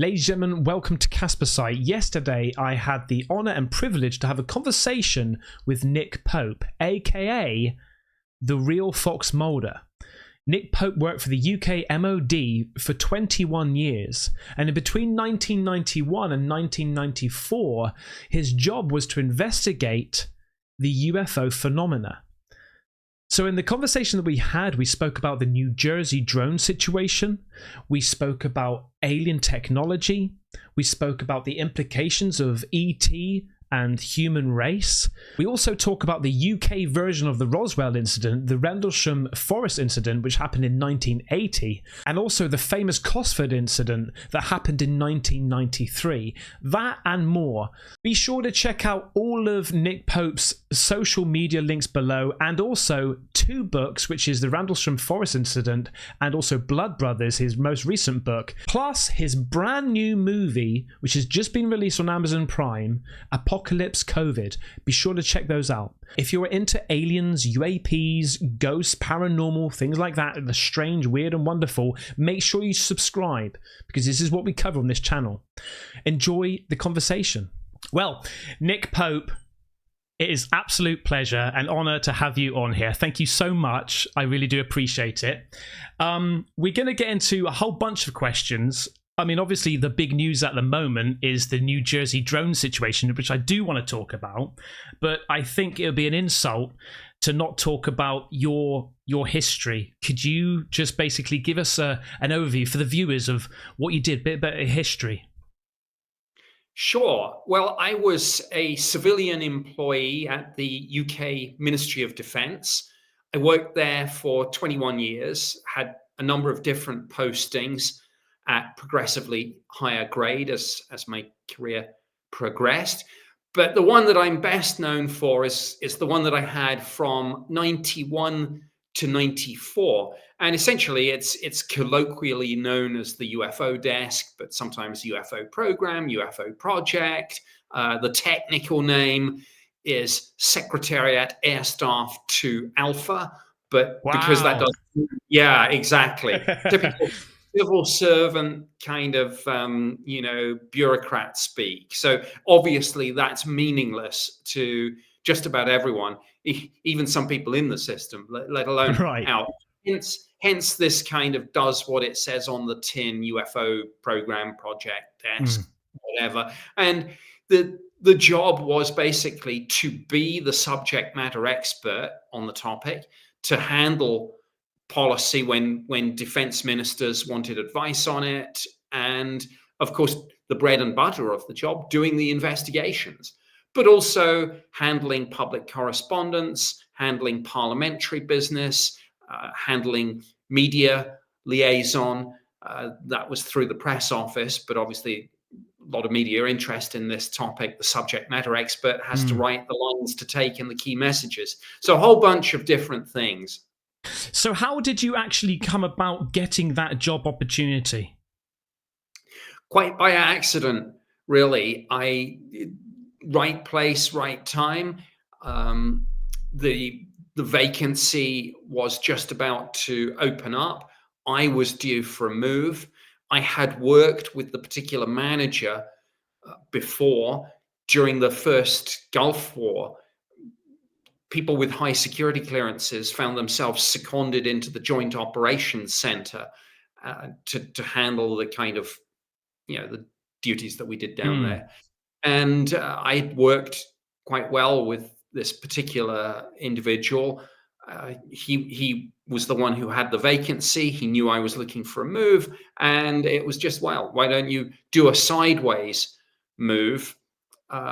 Ladies and gentlemen, welcome to Caspersight. Yesterday, I had the honour and privilege to have a conversation with Nick Pope, aka the real Fox Mulder. Nick Pope worked for the UK MOD for 21 years, and in between 1991 and 1994, his job was to investigate the UFO phenomena. So in the conversation that we had, we spoke about the New Jersey drone situation, we spoke about alien technology, we spoke about the implications of ET and human race. We also talk about the UK version of the Roswell incident, the Rendlesham forest incident, which happened in 1980, and also the famous Cosford incident that happened in 1993. That and more. Be sure to check out all of Nick Pope's social media links below, and also two books, which is the Rendlesham forest incident and also Blood Brothers, his most recent book, plus his brand new movie, which has just been released on Amazon Prime, Apocalypse COVID. Be sure to check those out. If you're into aliens, UAPs, ghosts, paranormal, things like that, the strange, weird and wonderful, make sure you subscribe, because this is what we cover on this channel. Enjoy the conversation. Well, Nick Pope, it is absolute pleasure and honor to have you on here. Thank you so much. I really do appreciate it. We're going to get into a whole bunch of questions. I mean, obviously, the big news at the moment is the New Jersey drone situation, which I do want to talk about. But I think it would be an insult to not talk about your history. Could you just basically give us an overview for the viewers of what you did, a bit about history? Sure. Well, I was a civilian employee at the UK Ministry of Defence. I worked there for 21 years, had a number of different postings at progressively higher grade as my career progressed. But the one that I'm best known for is the one that I had from 91 to 94. And essentially, it's colloquially known as the UFO desk, but sometimes UFO program, UFO project. The technical name is Secretariat Air Staff 2 Alpha, but because that does, yeah, exactly. Typical civil servant kind of, bureaucrat speak. So obviously that's meaningless to just about everyone, even some people in the system, let alone out. Hence, this kind of does what it says on the tin: UFO program, project, desk, whatever. And the job was basically to be the subject matter expert on the topic, to handle policy when defense ministers wanted advice on it, and of course the bread and butter of the job, doing the investigations, but also handling public correspondence, handling parliamentary business, handling media liaison. That was through the press office, but obviously a lot of media interest in this topic. The subject matter expert has to write the lines to take and the key messages. So a whole bunch of different things. So how did you actually come about getting that job opportunity? Quite by accident, really. Right place, right time. The vacancy was just about to open up. I was due for a move. I had worked with the particular manager before during the first Gulf War. People with high security clearances found themselves seconded into the Joint Operations Center to handle the kind of, the duties that we did down there. And I worked quite well with this particular individual. He was the one who had the vacancy. He knew I was looking for a move, and it was just, well, why don't you do a sideways move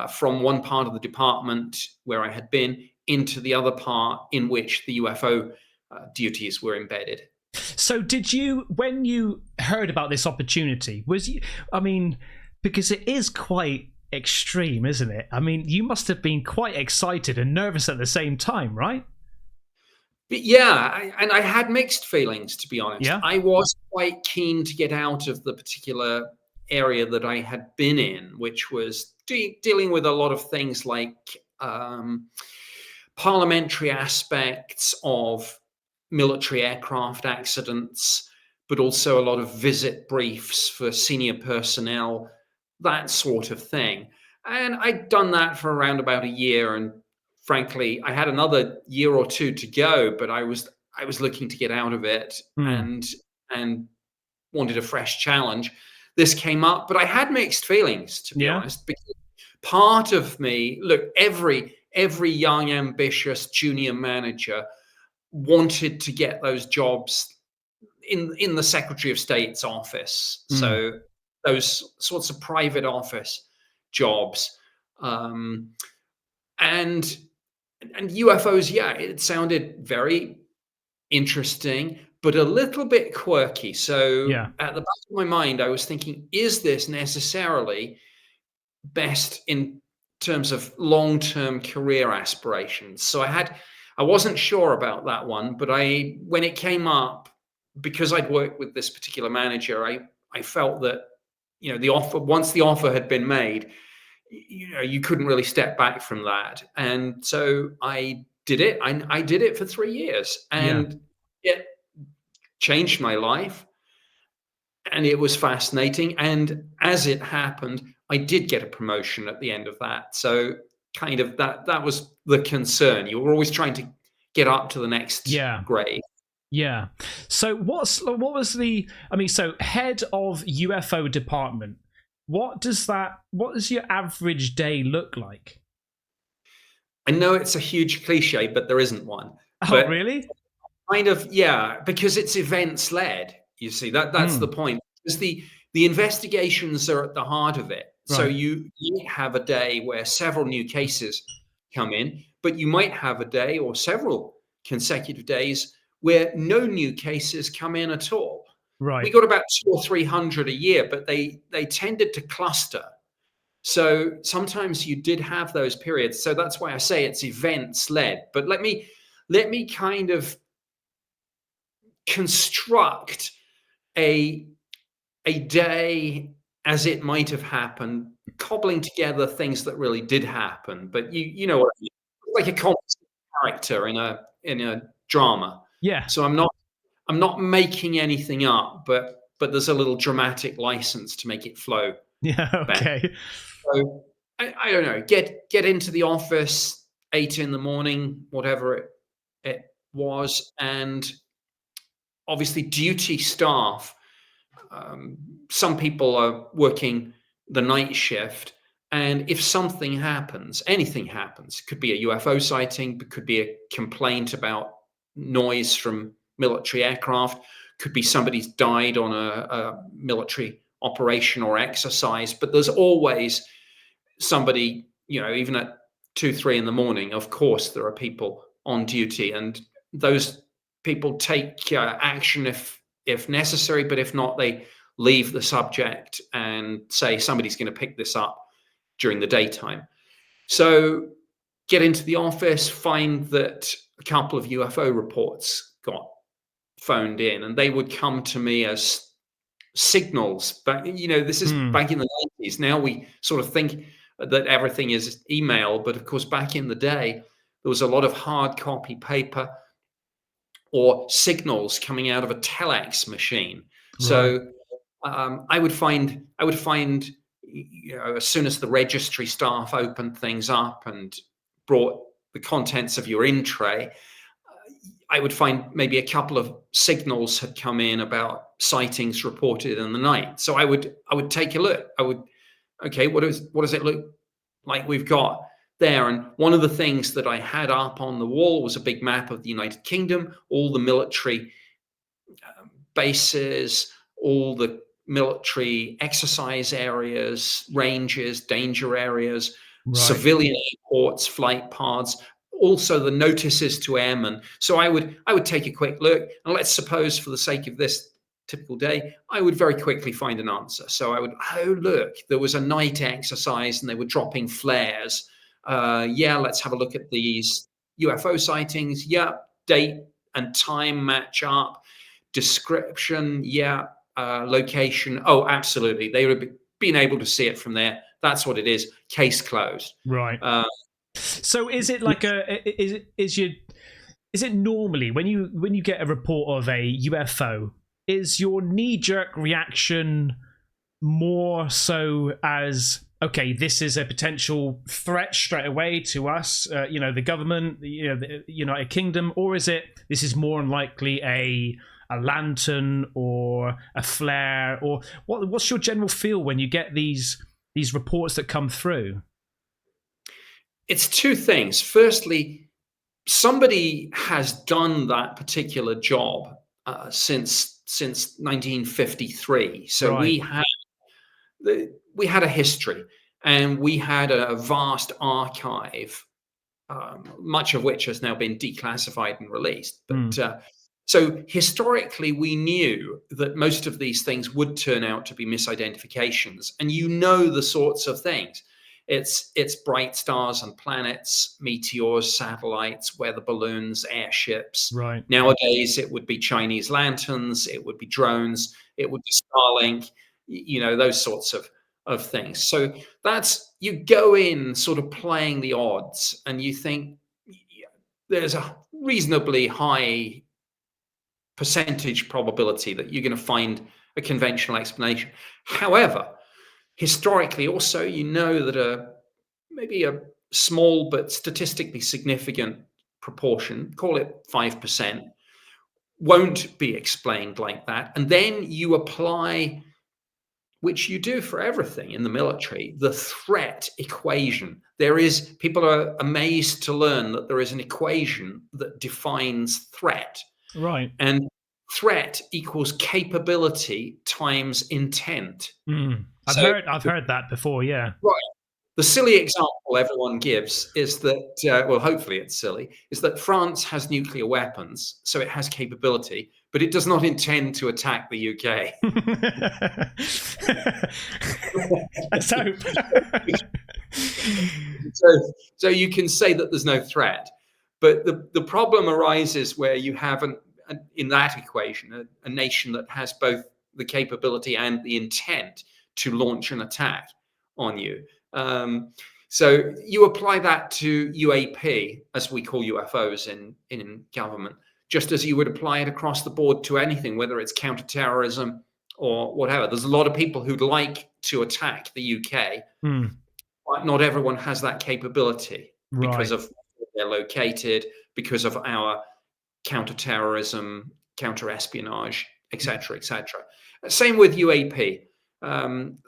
from one part of the department where I had been into the other part in which the UFO duties were embedded. So did you, when you heard about this opportunity, because it is quite extreme, isn't it? I mean, you must have been quite excited and nervous at the same time, right? But yeah, and I had mixed feelings, to be honest. Yeah. I was quite keen to get out of the particular area that I had been in, which was dealing with a lot of things like parliamentary aspects of military aircraft accidents, but also a lot of visit briefs for senior personnel, that sort of thing. And I'd done that for around about a year, and frankly, I had another year or two to go, but I was looking to get out of it Mm. and wanted a fresh challenge. This came up, but I had mixed feelings, to be Yeah. honest, because part of me, look, every young, ambitious junior manager wanted to get those jobs in the Secretary of State's office. Mm. So those sorts of private office jobs. And UFOs, yeah, it sounded very interesting, but a little bit quirky. So Yeah. at the back of my mind, I was thinking, is this necessarily best in terms of long-term career aspirations? So I wasn't sure about that one, but when it came up, because I'd worked with this particular manager, I felt that, once the offer had been made, you couldn't really step back from that. And so I did it. I did it for 3 years, Yeah. and it changed my life, and it was fascinating. And as it happened, I did get a promotion at the end of that. So kind of that was the concern. You were always trying to get up to the next Yeah. grade. Yeah. So what was the? I mean, so head of UFO department. What does your average day look like? I know it's a huge cliche, but there isn't one. Oh, But really? kind of, yeah, because it's events led. You see, that's the Mm. point. Because the investigations are at the heart of it. So Right. you have a day where several new cases come in, but you might have a day or several consecutive days where no new cases come in at all. We Right. got about 200 or 300 a year, but they tended to cluster. So sometimes you did have those periods. So that's why I say it's events led. But let me kind of construct a day as it might have happened, cobbling together things that really did happen. But you know what I mean? Like a complex character in a drama. Yeah. So I'm not making anything up, but there's a little dramatic license to make it flow Yeah. better. Okay. So I don't know. Get into the office 8 in the morning, whatever it was, and obviously duty staff. Some people are working the night shift, and if something happens, anything happens, could be a UFO sighting, but could be a complaint about noise from military aircraft, could be somebody's died on a military operation or exercise, but there's always somebody, even at 2, 3 in the morning, of course, there are people on duty, and those people take action if necessary, but if not, they leave the subject and say somebody's going to pick this up during the daytime. So get into the office, find that a couple of UFO reports got phoned in, and they would come to me as signals. But this is Hmm. back in the 90s. Now we sort of think that everything is email, but of course back in the day there was a lot of hard copy paper or signals coming out of a telex machine. Right. So I would find as soon as the registry staff opened things up and brought the contents of your in tray, I would find maybe a couple of signals had come in about sightings reported in the night. So I would take a look. Okay, what does it look like we've got there? And one of the things that I had up on the wall was a big map of the United Kingdom, all the military bases, all the military exercise areas, ranges, danger areas, Right. civilian airports, flight paths, also the notices to airmen. So I would take a quick look, and let's suppose for the sake of this typical day, I would very quickly find an answer. So I would, oh look, there was a night exercise and they were dropping flares. Yeah, let's have a look at these UFO sightings. Yeah, date and time match up. Description, yeah. Location, oh, absolutely. They would be being able to see it from there. That's what it is. Case closed. Right. Uh, So is it like is it normally when you get a report of a UFO? is your knee-jerk reaction more so as, okay, this is a potential threat straight away to us, the government, the United Kingdom, or is it this is more unlikely a lantern or a flare, or what's your general feel when you get these reports that come through? It's two things. Firstly, somebody has done that particular job since 1953. So Right. we had a history, and we had a vast archive, much of which has now been declassified and released. But so historically, we knew that most of these things would turn out to be misidentifications, and the sorts of things. It's bright stars and planets, meteors, satellites, weather balloons, airships. Right. Nowadays, it would be Chinese lanterns, it would be drones, it would be Starlink, those sorts of things. So you go in sort of playing the odds, and you think there's a reasonably high percentage probability that you're going to find a conventional explanation. However, historically also, that maybe a small but statistically significant proportion, call it 5%, won't be explained like that. And then you apply, which you do for everything in the military, the threat equation. People are amazed to learn that there is an equation that defines threat. Right. And threat equals capability times intent. I've heard that before, yeah. Right. The silly example everyone gives is that, well, hopefully it's silly, is that France has nuclear weapons, so it has capability, but it does not intend to attack the UK. Let's hope. So you can say that there's no threat, but the problem arises where you have, in that equation, a nation that has both the capability and the intent to launch an attack on you. So you apply that to UAP, as we call UFOs in government, just as you would apply it across the board to anything, whether it's counterterrorism or whatever. There's a lot of people who'd like to attack the UK, but not everyone has that capability because of where they're located, because of our counterterrorism, counter-espionage, etc., etc. Same with UAP.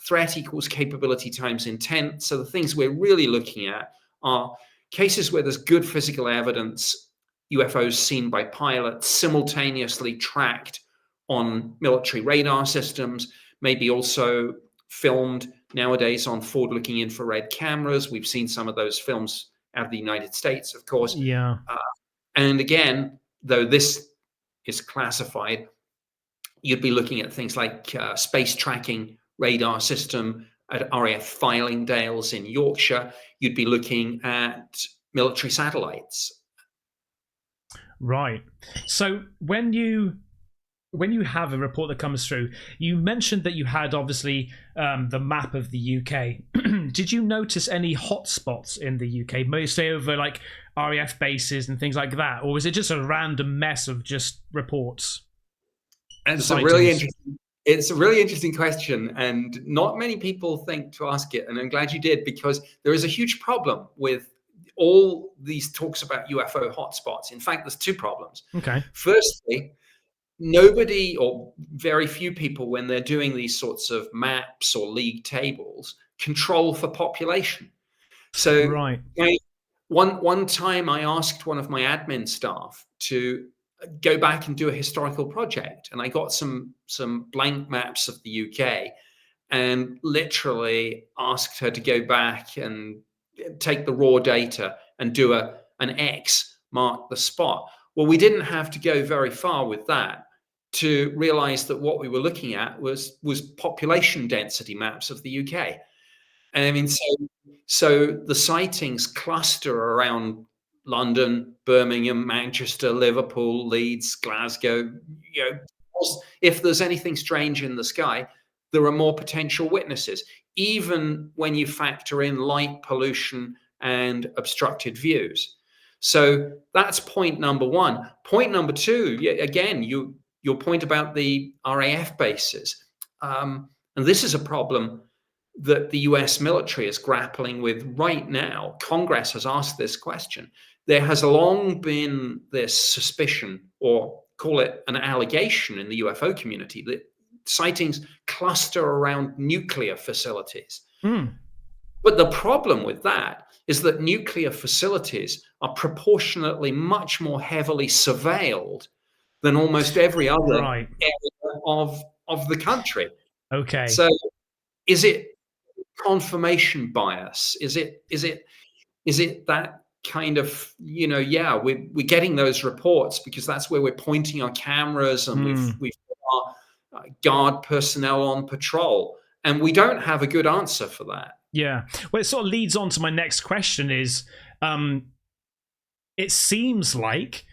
Threat equals capability times intent. So the things we're really looking at are cases where there's good physical evidence, UFOs seen by pilots, simultaneously tracked on military radar systems, maybe also filmed nowadays on forward-looking infrared cameras. We've seen some of those films out of the United States, of course. Yeah. And again, though this is classified, you'd be looking at things like space tracking radar system at RAF Fylingdales in Yorkshire. You'd be looking at military satellites. Right. So when you have a report that comes through, you mentioned that you had obviously the map of the UK. Did you notice any hotspots in the UK, mostly over like RAF bases and things like that, or was it just a random mess of just reports? It's a really interesting question, and not many people think to ask it, and I'm glad you did, because there is a huge problem with all these talks about UFO hotspots. In fact, there's two problems. Okay. Firstly, nobody or very few people, when they're doing these sorts of maps or league tables, control for population. So right. One time I asked one of my admin staff to go back and do a historical project, and I got some blank maps of the UK, and literally asked her to go back and take the raw data and do an X mark the spot. Well, we didn't have to go very far with that to realize that what we were looking at was population density maps of the UK. And I mean, so the sightings cluster around London, Birmingham, Manchester, Liverpool, Leeds, Glasgow. If there's anything strange in the sky, there are more potential witnesses, even when you factor in light pollution and obstructed views. So that's point number one. Point number two, again, you're your point about the RAF bases, and this is a problem that the US military is grappling with right now. Congress has asked this question. There has long been this suspicion, or call it an allegation, in the UFO community that sightings cluster around nuclear facilities. But the problem with that is that nuclear facilities are proportionately much more heavily surveilled than almost every other Right. area of the country. Okay. So is it confirmation bias? Is it that kind of, yeah, we're getting those reports because that's where we're pointing our cameras, and we've got our guard personnel on patrol, and we don't have a good answer for that. Yeah. Well, it sort of leads on to my next question is, it seems like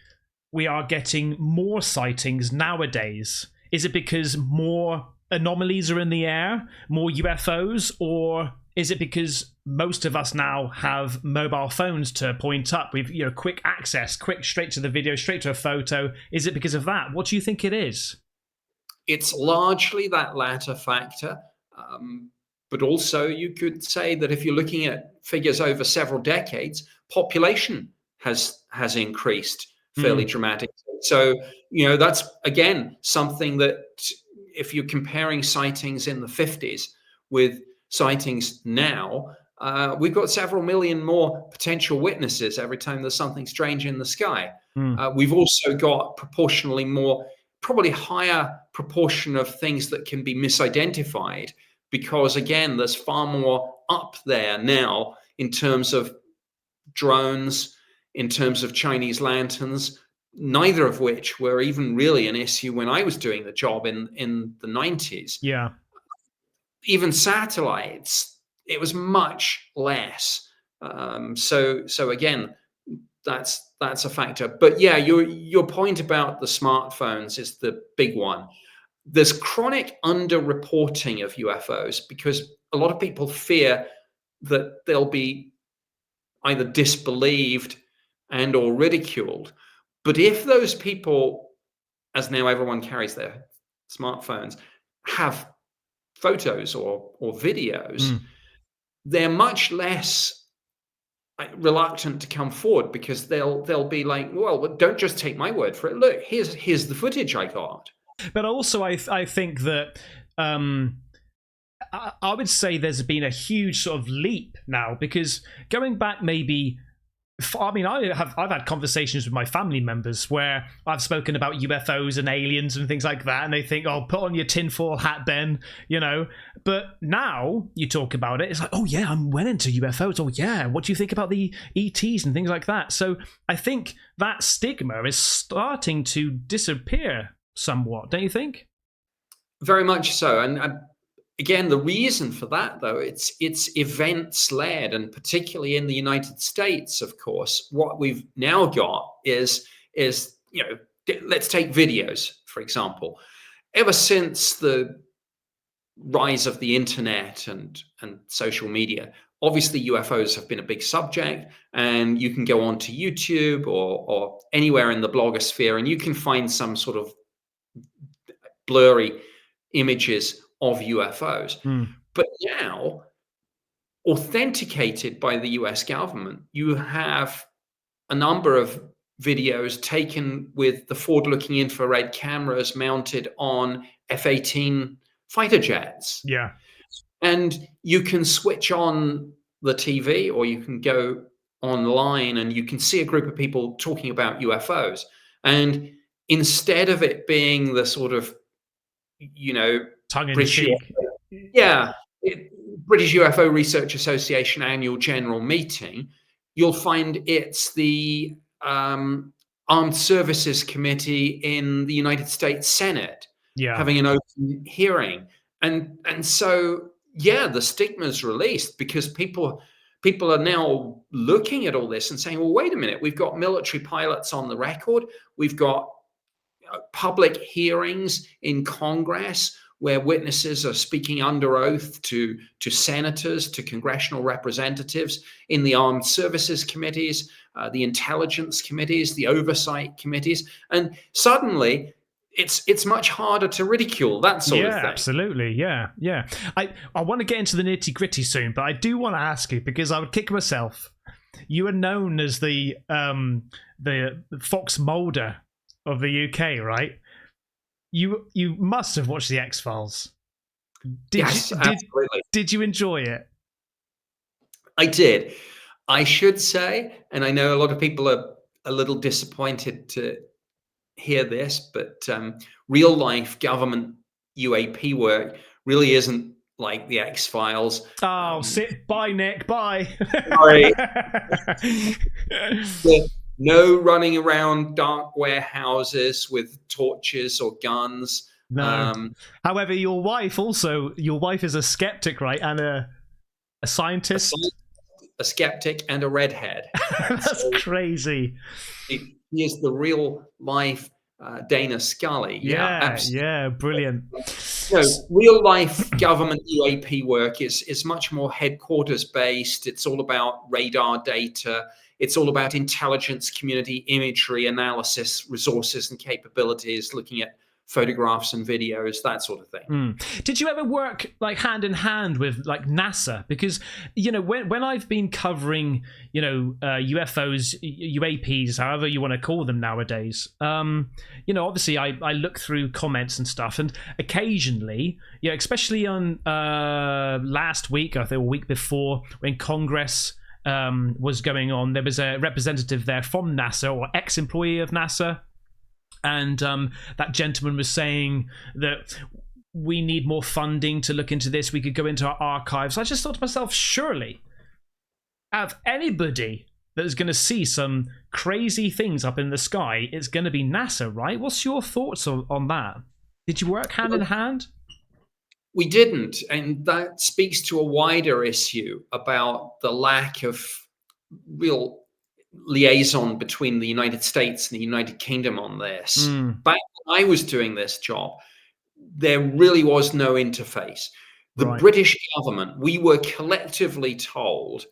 we are getting more sightings nowadays. Is it because more anomalies are in the air, more UFOs, or is it because most of us now have mobile phones to point up? We've, quick access, quick, straight to the video, straight to a photo. Is it because of that? What do you think it is? It's largely that latter factor. But also you could say that if you're looking at figures over several decades, population has increased fairly dramatically. So, that's, again, something that if you're comparing sightings in the 50s with sightings now, we've got several million more potential witnesses every time there's something strange in the sky. We've also got proportionally more, probably higher proportion of things that can be misidentified, because, again, there's far more up there now in terms of drones, in terms of Chinese lanterns, neither of which were even really an issue when I was doing the job in the 90s. Yeah. Even satellites, it was much less. So again, that's a factor. But yeah, your point about the smartphones is the big one. There's chronic underreporting of UFOs because a lot of people fear that they'll be either disbelieved and or ridiculed. But if those people, as now everyone carries their smartphones, have photos or videos, they're much less reluctant to come forward, because they'll be like, well, don't just take my word for it. Look, here's the footage I got. But also, I think that I would say there's been a huge sort of leap now, because going back maybe, I mean, I've had conversations with my family members where I've spoken about UFOs and aliens and things like that, and they think, oh, put on your tinfoil hat, Ben, But now you talk about it, it's like, oh yeah, I'm well into UFOs. Oh yeah, what do you think about the ETs and things like that? So I think that stigma is starting to disappear somewhat, don't you think? Very much so. And again, the reason for that, though, it's events led, and particularly in the United States, of course, what we've now got is let's take videos, for example. Ever since the rise of the internet and social media, obviously UFOs have been a big subject, and you can go onto YouTube or anywhere in the blogosphere, and you can find some sort of blurry images of UFOs. But now, authenticated by the US government, you have a number of videos taken with the forward-looking infrared cameras mounted on F-18 fighter jets. Yeah. And you can switch on the TV, or you can go online and you can see a group of people talking about UFOs. And instead of it being the sort of, British UFO Research Association annual general meeting, you'll find it's the Armed Services Committee in the United States Senate having an open hearing. And so, yeah, the stigma is released, because people are now looking at all this and saying, well, wait a minute, we've got military pilots on the record, we've got public hearings in Congress where witnesses are speaking under oath to senators, to congressional representatives, in the armed services committees, the intelligence committees, the oversight committees. And suddenly it's much harder to ridicule that sort of Yeah, thing. absolutely. Yeah, yeah. I want to get into the nitty gritty soon, but I do want to ask you because I would kick myself. You are known as the Fox Mulder of the UK, right? You must have watched the X Files. Did you Yes, did absolutely. did you enjoy it? I did. I should say, and I know a lot of people are a little disappointed to hear this, but real life government UAP work really isn't like the X Files. Oh, sit. Bye, Nick. Bye. Sorry, no running around dark warehouses with torches or guns. No. However, your wife is a skeptic, right? And a A, scientist. a skeptic and a redhead. That's So crazy. he is the real life Dana Scully. Yeah, Yeah, absolutely. yeah, brilliant. No, real life government UAP work is much more headquarters based. It's all about radar data. It's all about intelligence community imagery analysis, resources and capabilities, looking at photographs and videos, that sort of thing. Did you ever work like hand in hand with like NASA? Because when I've been covering UFOs, UAPs, however you want to call them nowadays, obviously I look through comments and stuff, and occasionally, especially on last week, I think, or week before, when Congress was going on, there was a representative there from NASA or ex-employee of NASA. And that gentleman was saying that we need more funding to look into this. We could go into our archives. I just thought to myself, surely, out of anybody that is going to see some crazy things up in the sky, it's going to be NASA, right? What's your thoughts on that? Did you work hand in hand? We didn't, and that speaks to a wider issue about the lack of real liaison between the United States and the United Kingdom on this. Back when I was doing this job, there really was no interface. The Right. British government, we were collectively told.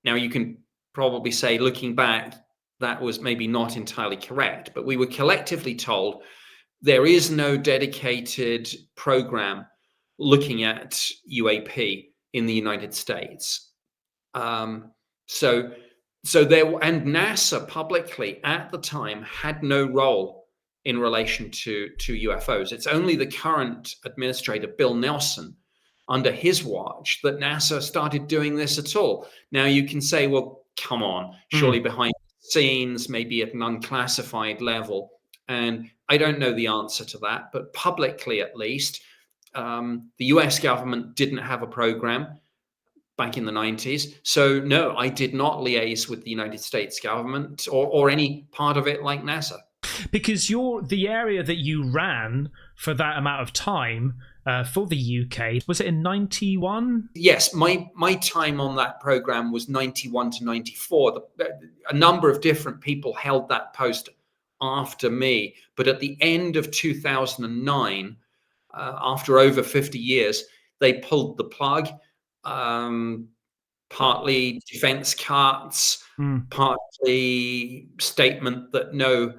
Now, you can probably say, looking back, that was maybe not entirely correct, but we were collectively told there is no dedicated program looking at UAP in the United States. So there, and NASA publicly at the time had no role in relation to UFOs. It's only the current administrator, Bill Nelson, under his watch, that NASA started doing this at all. Now you can say, well, come on, surely behind the scenes, maybe at an unclassified level. And I don't know the answer to that, but publicly at least, the US government didn't have a program back in the 90s. So, no, I did not liaise with the United States government or any part of it like NASA. Because the area that you ran for that amount of time for the UK, was it in 91? Yes, my time on that program was 91 to 94. A number of different people held that post after me. But at the end of 2009, after over 50 years, they pulled the plug. Partly defense cuts, partly statement that no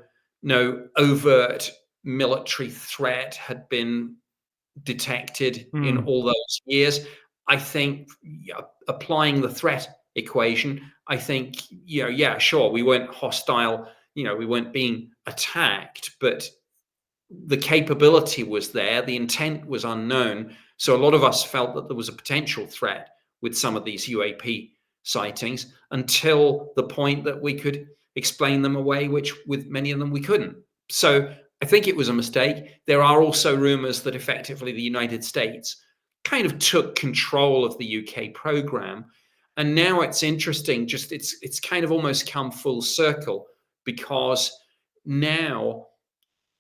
overt military threat had been detected in all those years. I think applying the threat equation, I think, yeah, sure, we weren't hostile, we weren't being attacked, but the capability was there, the intent was unknown. So a lot of us felt that there was a potential threat with some of these UAP sightings until the point that we could explain them away, which with many of them we couldn't. So I think it was a mistake. There are also rumors that effectively the United States kind of took control of the UK program. And now it's interesting, just it's kind of almost come full circle, because now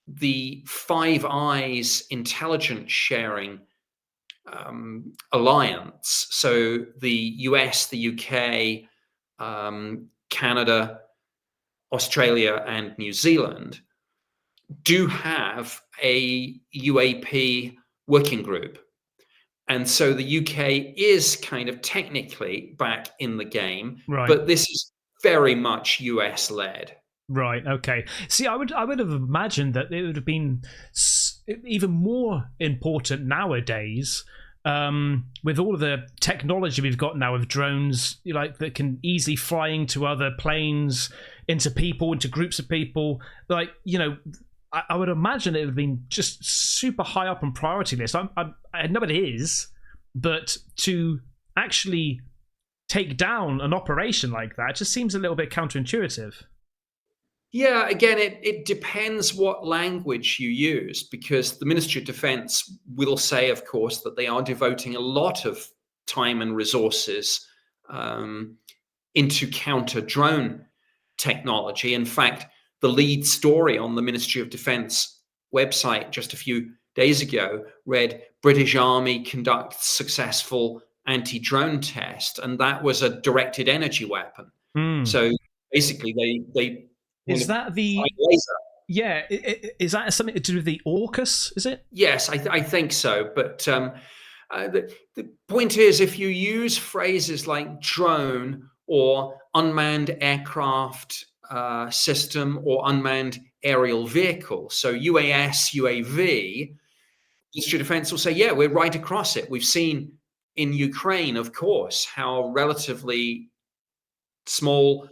the Five Eyes intelligence sharing alliance, so the US, the UK, Canada, Australia, and New Zealand, do have a UAP working group. And so the UK is kind of technically back in the game, Right. but this is very much US led. Right. Okay. See, I would have imagined that it would have been even more important nowadays, with all of the technology we've got now with drones, like that can easily fly into other planes, into people, into groups of people. Like, I would imagine it would have been just super high up on priority list. I know it is, but to actually take down an operation like that just seems a little bit counterintuitive. Yeah, again, it depends what language you use, because the Ministry of Defence will say, of course, that they are devoting a lot of time and resources um, into counter drone technology. In fact, the lead story on the Ministry of Defence website just a few days ago read British Army conducts successful anti-drone test, and that was a directed energy weapon. Hmm. So basically, they kind Is of that fired the laser. Yeah? Is that something to do with the AUKUS? Is it? Yes, I think so. But the point is, if you use phrases like drone or unmanned aircraft system or unmanned aerial vehicle, so UAS, UAV, Ministry of Defense will say, yeah, we're right across it. We've seen in Ukraine, of course, how relatively small,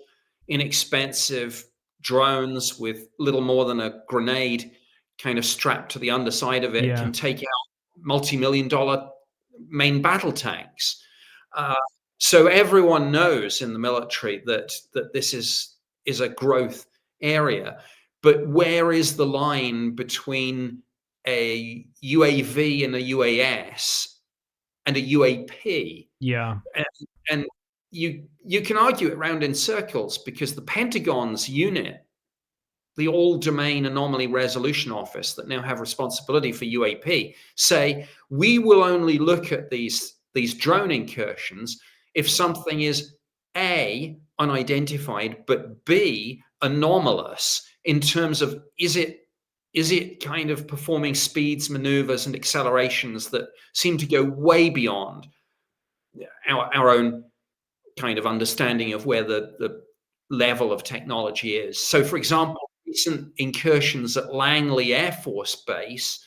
inexpensive drones with little more than a grenade kind of strapped to the underside of it Yeah. can take out multi-million-dollar main battle tanks. Uh, so everyone knows in the military that this is a growth area. But where is the line between a UAV and a UAS and a UAP? Yeah. And, and you can argue it around in circles, because the Pentagon's unit, the All Domain Anomaly Resolution Office, that now have responsibility for UAP, say we will only look at these drone incursions if something is A, unidentified, but B, anomalous in terms of is it kind of performing speeds, maneuvers, and accelerations that seem to go way beyond our own kind of understanding of where the level of technology is. So, for example, recent incursions at Langley Air Force Base,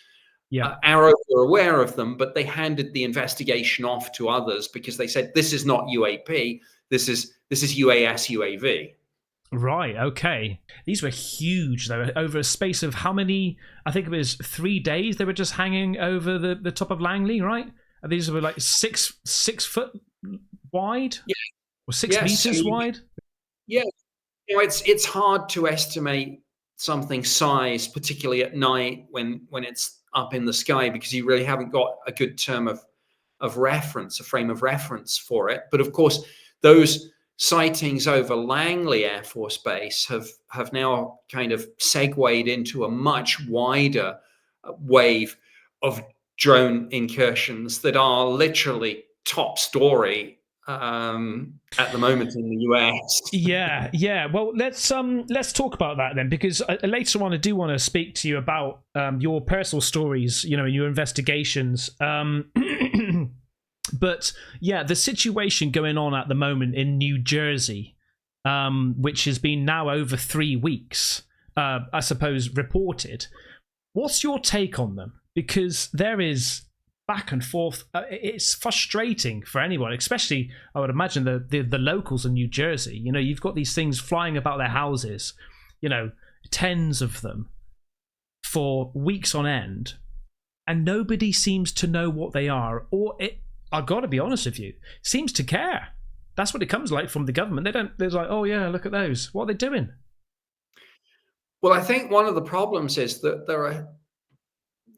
Yeah. Arrow were aware of them, but they handed the investigation off to others because they said this is not UAP, this is UAS UAV. Right. Okay. These were huge, though. Over a space of how many? I think it was 3 days. They were just hanging over the top of Langley, right? And these were like 6 foot wide, Yeah, or six yes, meters wide. yeah. It's hard to estimate something size, particularly at night when it's up in the sky, because you really haven't got a good term of reference, a frame of reference for it. But of course, those sightings over Langley Air Force Base have now kind of segued into a much wider wave of drone incursions that are literally top story at the moment in the US. Yeah, yeah. Well, let's talk about that then, because later on I do want to speak to you about your personal stories, your investigations. But yeah, the situation going on at the moment in New Jersey, which has been now over 3 weeks, I suppose, reported. What's your take on them? Because there is back and forth. It's frustrating for anyone, especially I would imagine the locals in New Jersey. You've got these things flying about their houses, tens of them for weeks on end, and nobody seems to know what they are, or it. I've got to be honest with you, seems to care. That's what it comes like from the government. They don't. They're like, oh yeah, look at those. What are they doing? Well, I think one of the problems is that there are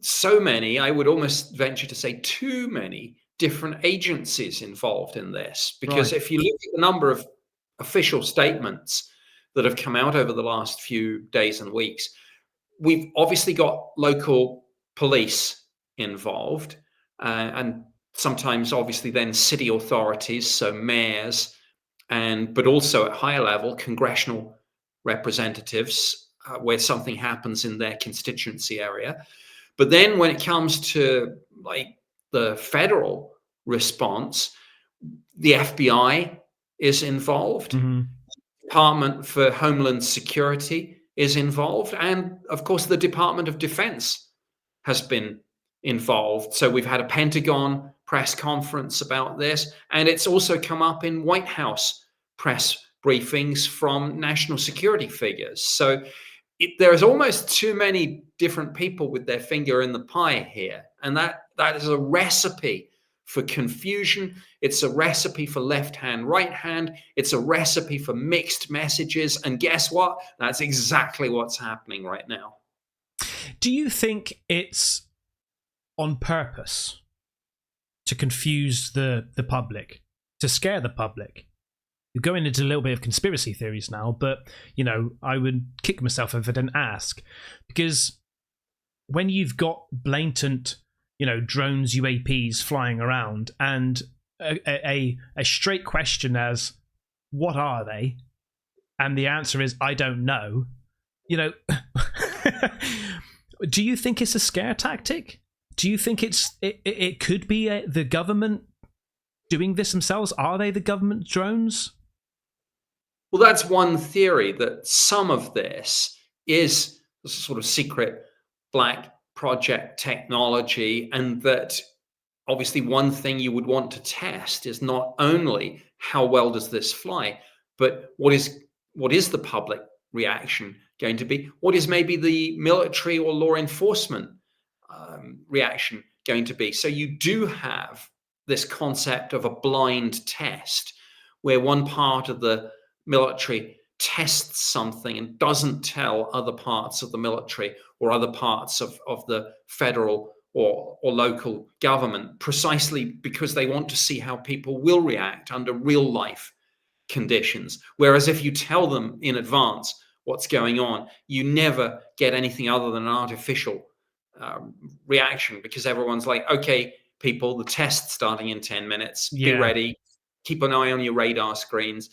so many, I would almost venture to say too many different agencies involved in this. Because Right. if you look at the number of official statements that have come out over the last few days and weeks, we've obviously got local police involved, and sometimes obviously then city authorities, so mayors, but also at higher level, congressional representatives, where something happens in their constituency area. But then when it comes to like the federal response, the FBI is involved. Mm-hmm. Department for Homeland Security is involved, and of course, the Department of Defense has been involved. So we've had a Pentagon press conference about this, and it's also come up in White House press briefings from national security figures. So there's almost too many different people with their finger in the pie here, and that is a recipe for confusion. It's a recipe for left hand, right hand. It's a recipe for mixed messages. And guess what? That's exactly what's happening right now. Do you think it's on purpose to confuse the public, to scare the public? You're going into a little bit of conspiracy theories now, but, you know, I would kick myself if I didn't ask. Because when you've got blatant, you know, drones, UAPs flying around, and a straight question as, what are they? And the answer is, I don't know. You know, do you think it's a scare tactic? Do you think it could be the government doing this themselves? Are they the government drones? Well, that's one theory, that some of this is sort of secret black project technology, and that obviously one thing you would want to test is not only how well does this fly, but what is the public reaction going to be? What is maybe the military or law enforcement reaction going to be? So you do have this concept of a blind test, where one part of the military tests something and doesn't tell other parts of the military or other parts of the federal or local government, precisely because they want to see how people will react under real life conditions. Whereas if you tell them in advance what's going on, you never get anything other than an artificial reaction, because everyone's like, okay, people, the test's starting in 10 minutes. Be ready. Keep an eye on your radar screens.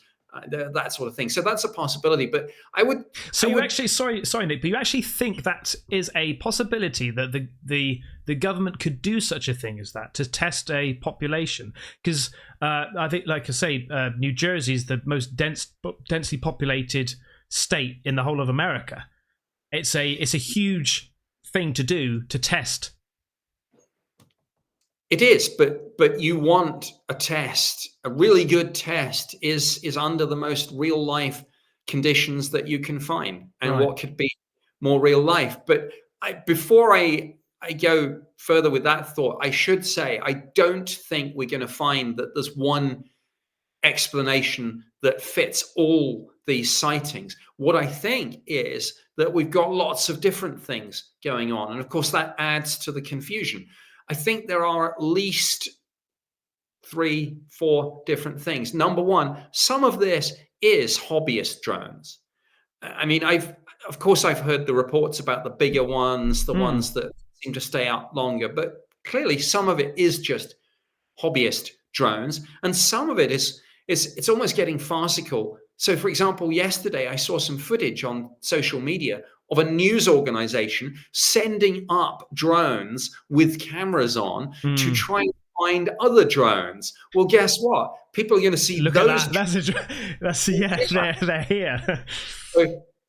That sort of thing. So that's a possibility. But actually, sorry, Nick, but you actually think that is a possibility, that the government could do such a thing as that, to test a population? Because I think, like I say, New Jersey is the most densely populated state in the whole of America. It's a huge thing to do, to test. It is, but you want a test. A really good test is under the most real life conditions that you can find, and what could be more real life. But before I go further with that thought, I should say I don't think we're going to find that there's one explanation that fits all these sightings. What I think is that we've got lots of different things going on, and of course that adds to the confusion. I think there are at least 3-4 different things. Number one, some of this is hobbyist drones. I mean, I've heard the reports about the bigger ones, the ones that seem to stay out longer, but clearly some of it is just hobbyist drones, and some of it is it's almost getting farcical. So, for example, yesterday I saw some footage on social media of a news organization sending up drones with cameras on to try and find other drones. Well, guess what? People are going to see those. They're here.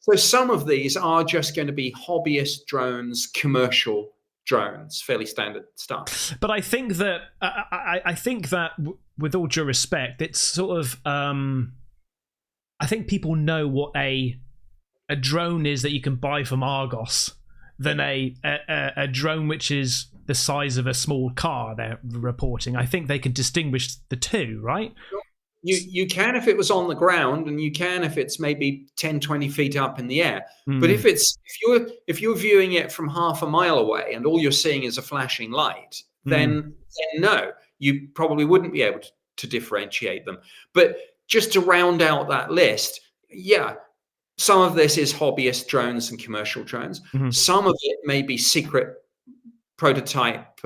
So some of these are just going to be hobbyist drones, commercial drones, fairly standard stuff. But I think that with all due respect, it's sort of I think people know what a drone is that you can buy from Argos than a drone which is the size of a small car. They're reporting. I think they can distinguish the two, right? You can if it was on the ground, and you can if it's maybe 10-20 feet up in the air. But if you're viewing it from half a mile away and all you're seeing is a flashing light, then no, you probably wouldn't be able to differentiate them. But just to round out that list, some of this is hobbyist drones and commercial drones. Some of it may be secret prototype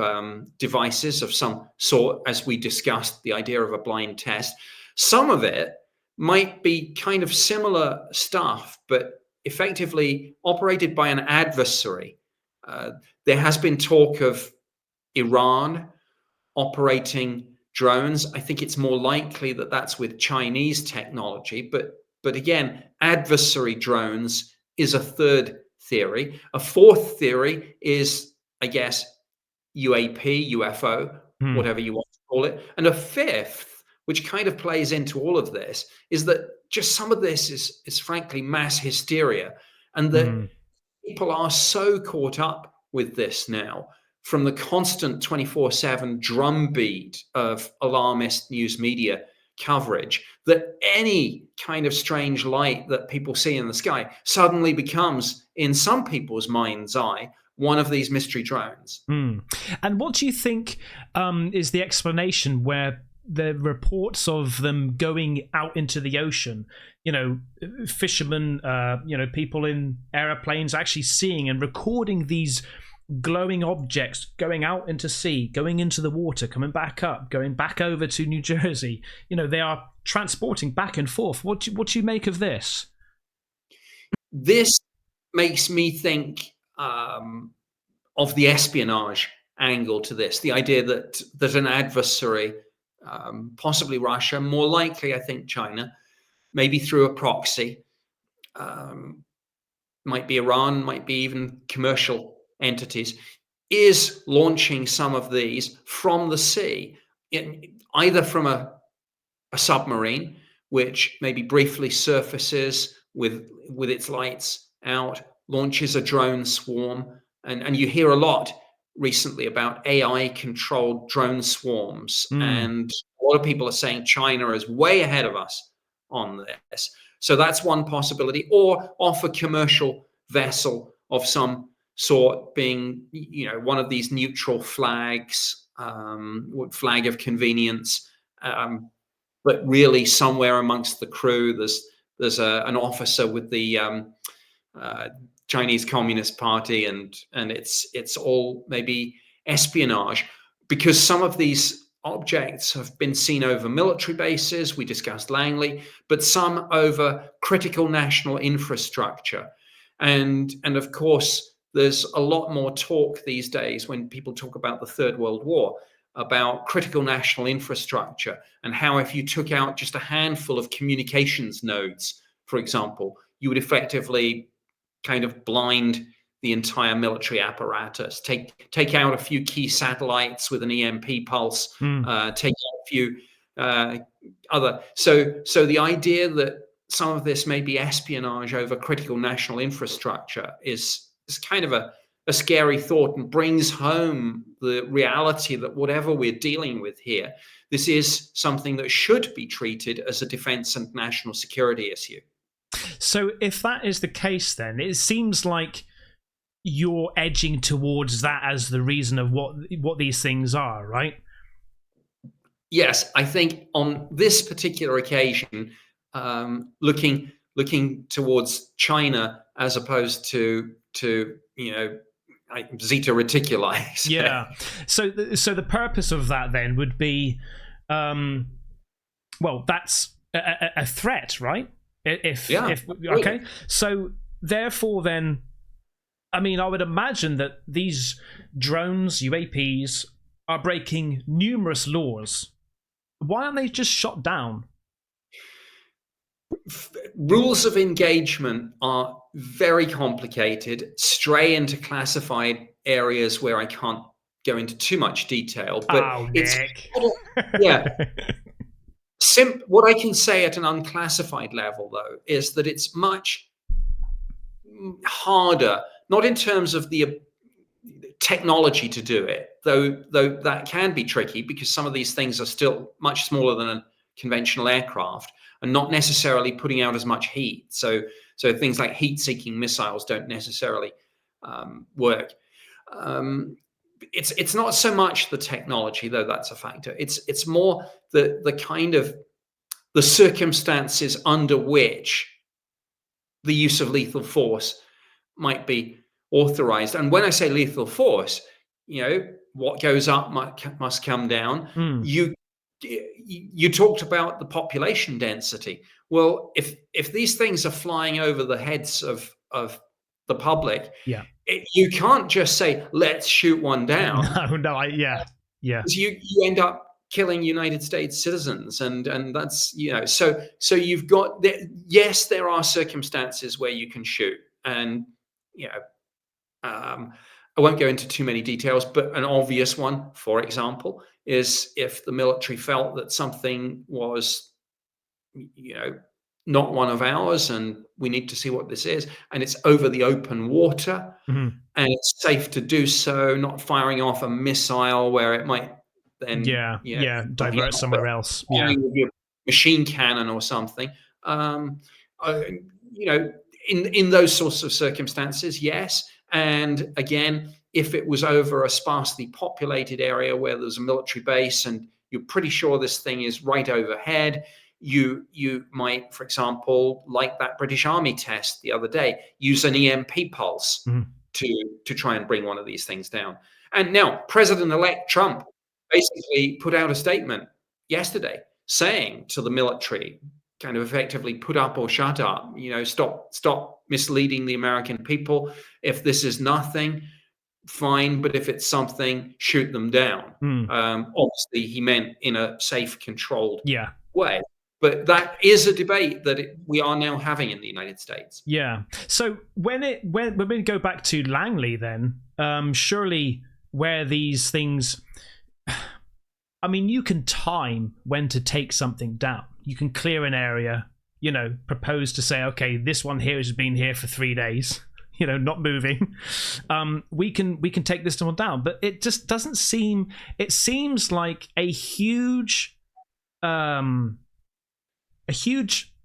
devices of some sort, as we discussed, the idea of a blind test. Some of it might be kind of similar stuff, but effectively operated by an adversary. There has been talk of Iran operating drones. I think it's more likely that that's with Chinese technology, but But again, adversary drones is a third theory. A fourth theory is, I guess, UAP, UFO, whatever you want to call it. And a fifth, which kind of plays into all of this, is that just some of this is frankly mass hysteria, and that people are so caught up with this now from the constant 24/7 drumbeat of alarmist news media coverage that any kind of strange light that people see in the sky suddenly becomes, in some people's mind's eye, one of these mystery drones. And what do you think is the explanation where the reports of them going out into the ocean, fishermen, people in aeroplanes actually seeing and recording these glowing objects going out into sea, going into the water, coming back up, going back over to New Jersey? They are transporting back and forth. What do you make of this? This makes me think of the espionage angle to this, the idea that an adversary, possibly Russia, more likely, I think, China, maybe through a proxy, might be Iran, might be even commercial entities, is launching some of these from the sea, either from a submarine, which maybe briefly surfaces with its lights out, launches a drone swarm. And you hear a lot recently about AI-controlled drone swarms. And a lot of people are saying China is way ahead of us on this. So that's one possibility. Or off a commercial vessel of some sort, being, one of these neutral flags, flag of convenience, but really somewhere amongst the crew, there's an officer with the Chinese Communist Party, and it's all maybe espionage, because some of these objects have been seen over military bases. We discussed Langley, but some over critical national infrastructure, and of course there's a lot more talk these days when people talk about the Third World War about critical national infrastructure, and how if you took out just a handful of communications nodes, for example, you would effectively kind of blind the entire military apparatus, take out a few key satellites with an EMP pulse, take out a few other. So the idea that some of this may be espionage over critical national infrastructure is kind of a scary thought, and brings home the reality that whatever we're dealing with here, this is something that should be treated as a defense and national security issue. So if that is the case, then it seems like you're edging towards that as the reason of what these things are, right? Yes, I think on this particular occasion, looking towards China as opposed to Zeta Reticuli. Yeah. So the purpose of that then would be, that's a threat, right? Okay. So therefore, then, I mean, I would imagine that these drones, UAPs, are breaking numerous laws. Why aren't they just shot down? Rules of engagement are very complicated, stray into classified areas where I can't go into too much detail. But Nick. What I can say at an unclassified level, though, is that it's much harder, not in terms of the technology to do it, though that can be tricky, because some of these things are still much smaller than a conventional aircraft and not necessarily putting out as much heat. So things like heat-seeking missiles don't necessarily work. It's not so much the technology, though that's a factor. It's more the kind of the circumstances under which the use of lethal force might be authorized. And when I say lethal force, what goes up must come down. You talked about the population density. Well, if these things are flying over the heads of the public, you can't just say, let's shoot one down. No, yeah. You end up killing United States citizens, and that's, so you've got yes, there are circumstances where you can shoot, and you know I won't go into too many details, but an obvious one, for example, is if the military felt that something was, you know, not one of ours, and we need to see what this is, and it's over the open water, Mhm. and it's safe to do so, not firing off a missile where it might then, Yeah, you know, yeah, something divert else, but somewhere else. Yeah. firing with your machine cannon or something. Um, uh, you know, in those sorts of circumstances, yes. And again, if it was over a sparsely populated area where there's a military base and you're pretty sure this thing is right overhead, you might, for example, like that British Army test the other day, use an EMP pulse Mhm. to try and bring one of these things down. And now President-elect Trump basically put out a statement yesterday saying to the military, kind of effectively, put up or shut up. Stop misleading the American people. If this is nothing, fine, but if it's something, shoot them down. Mm. Obviously, he meant in a safe, controlled Yeah. way. But that is a debate that we are now having in the United States. Yeah. So when we go back to Langley, then surely where these things, I mean, you can time when to take something down. You can clear an area. Propose to say, okay, this one here has been here for 3 days. Not moving. We can take this one down, but it just doesn't seem. It seems like a huge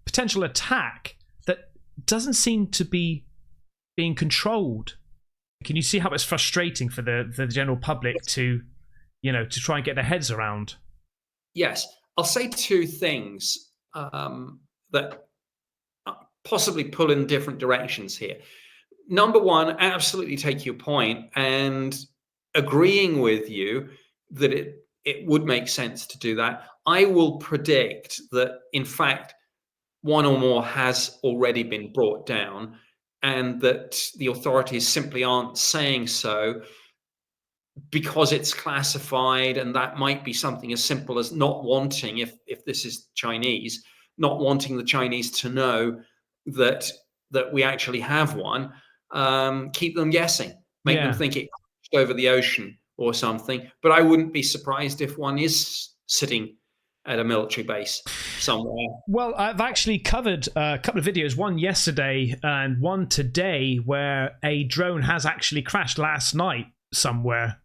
potential attack that doesn't seem to be being controlled. Can you see how it's frustrating for the general public to try and get their heads around? Yes, I'll say two things that possibly pull in different directions here. Number one, absolutely take your point, and agreeing with you that it would make sense to do that. I will predict that, in fact, one or more has already been brought down, and that the authorities simply aren't saying so because it's classified, and that might be something as simple as not wanting, if this is Chinese, not wanting the Chinese to know that we actually have one. Keep them guessing, make them Yeah. think it crashed over the ocean or something. But I wouldn't be surprised if one is sitting at a military base somewhere. Well, I've actually covered a couple of videos, one yesterday and one today, where a drone has actually crashed last night somewhere.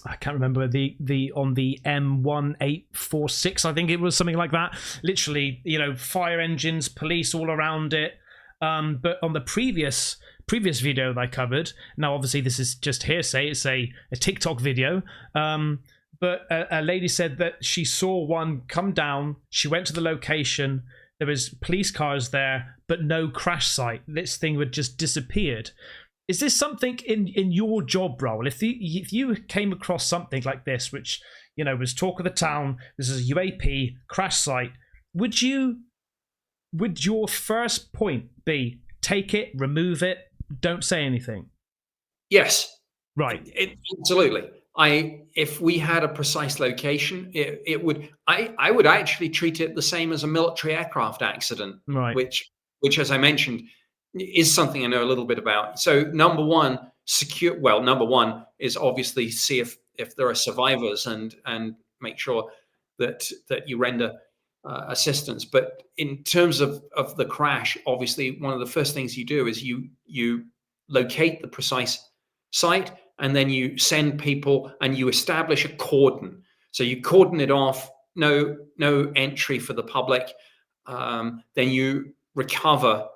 I can't remember the on the M1846, I think it was, something like that. Literally, fire engines, police all around it. But on the previous video that I covered, now obviously this is just hearsay, it's a TikTok video. But a lady said that she saw one come down. She went to the location. There was police cars there, but no crash site. This thing had just disappeared. Is this something in your job role? If you came across something like this, which was talk of the town, this is a UAP crash site, would your first point be take it, remove it, don't say anything? Yes, Right. Absolutely. If we had a precise location, it would. I would actually treat it the same as a military aircraft accident, Right. which, as I mentioned, is something I know a little bit about. So, number one, number one is obviously see if there are survivors, and make sure that you render assistance. But in terms of the crash, obviously, one of the first things you do is you locate the precise site, and then you send people and you establish a cordon. So you cordon it off, no entry for the public. Then you recover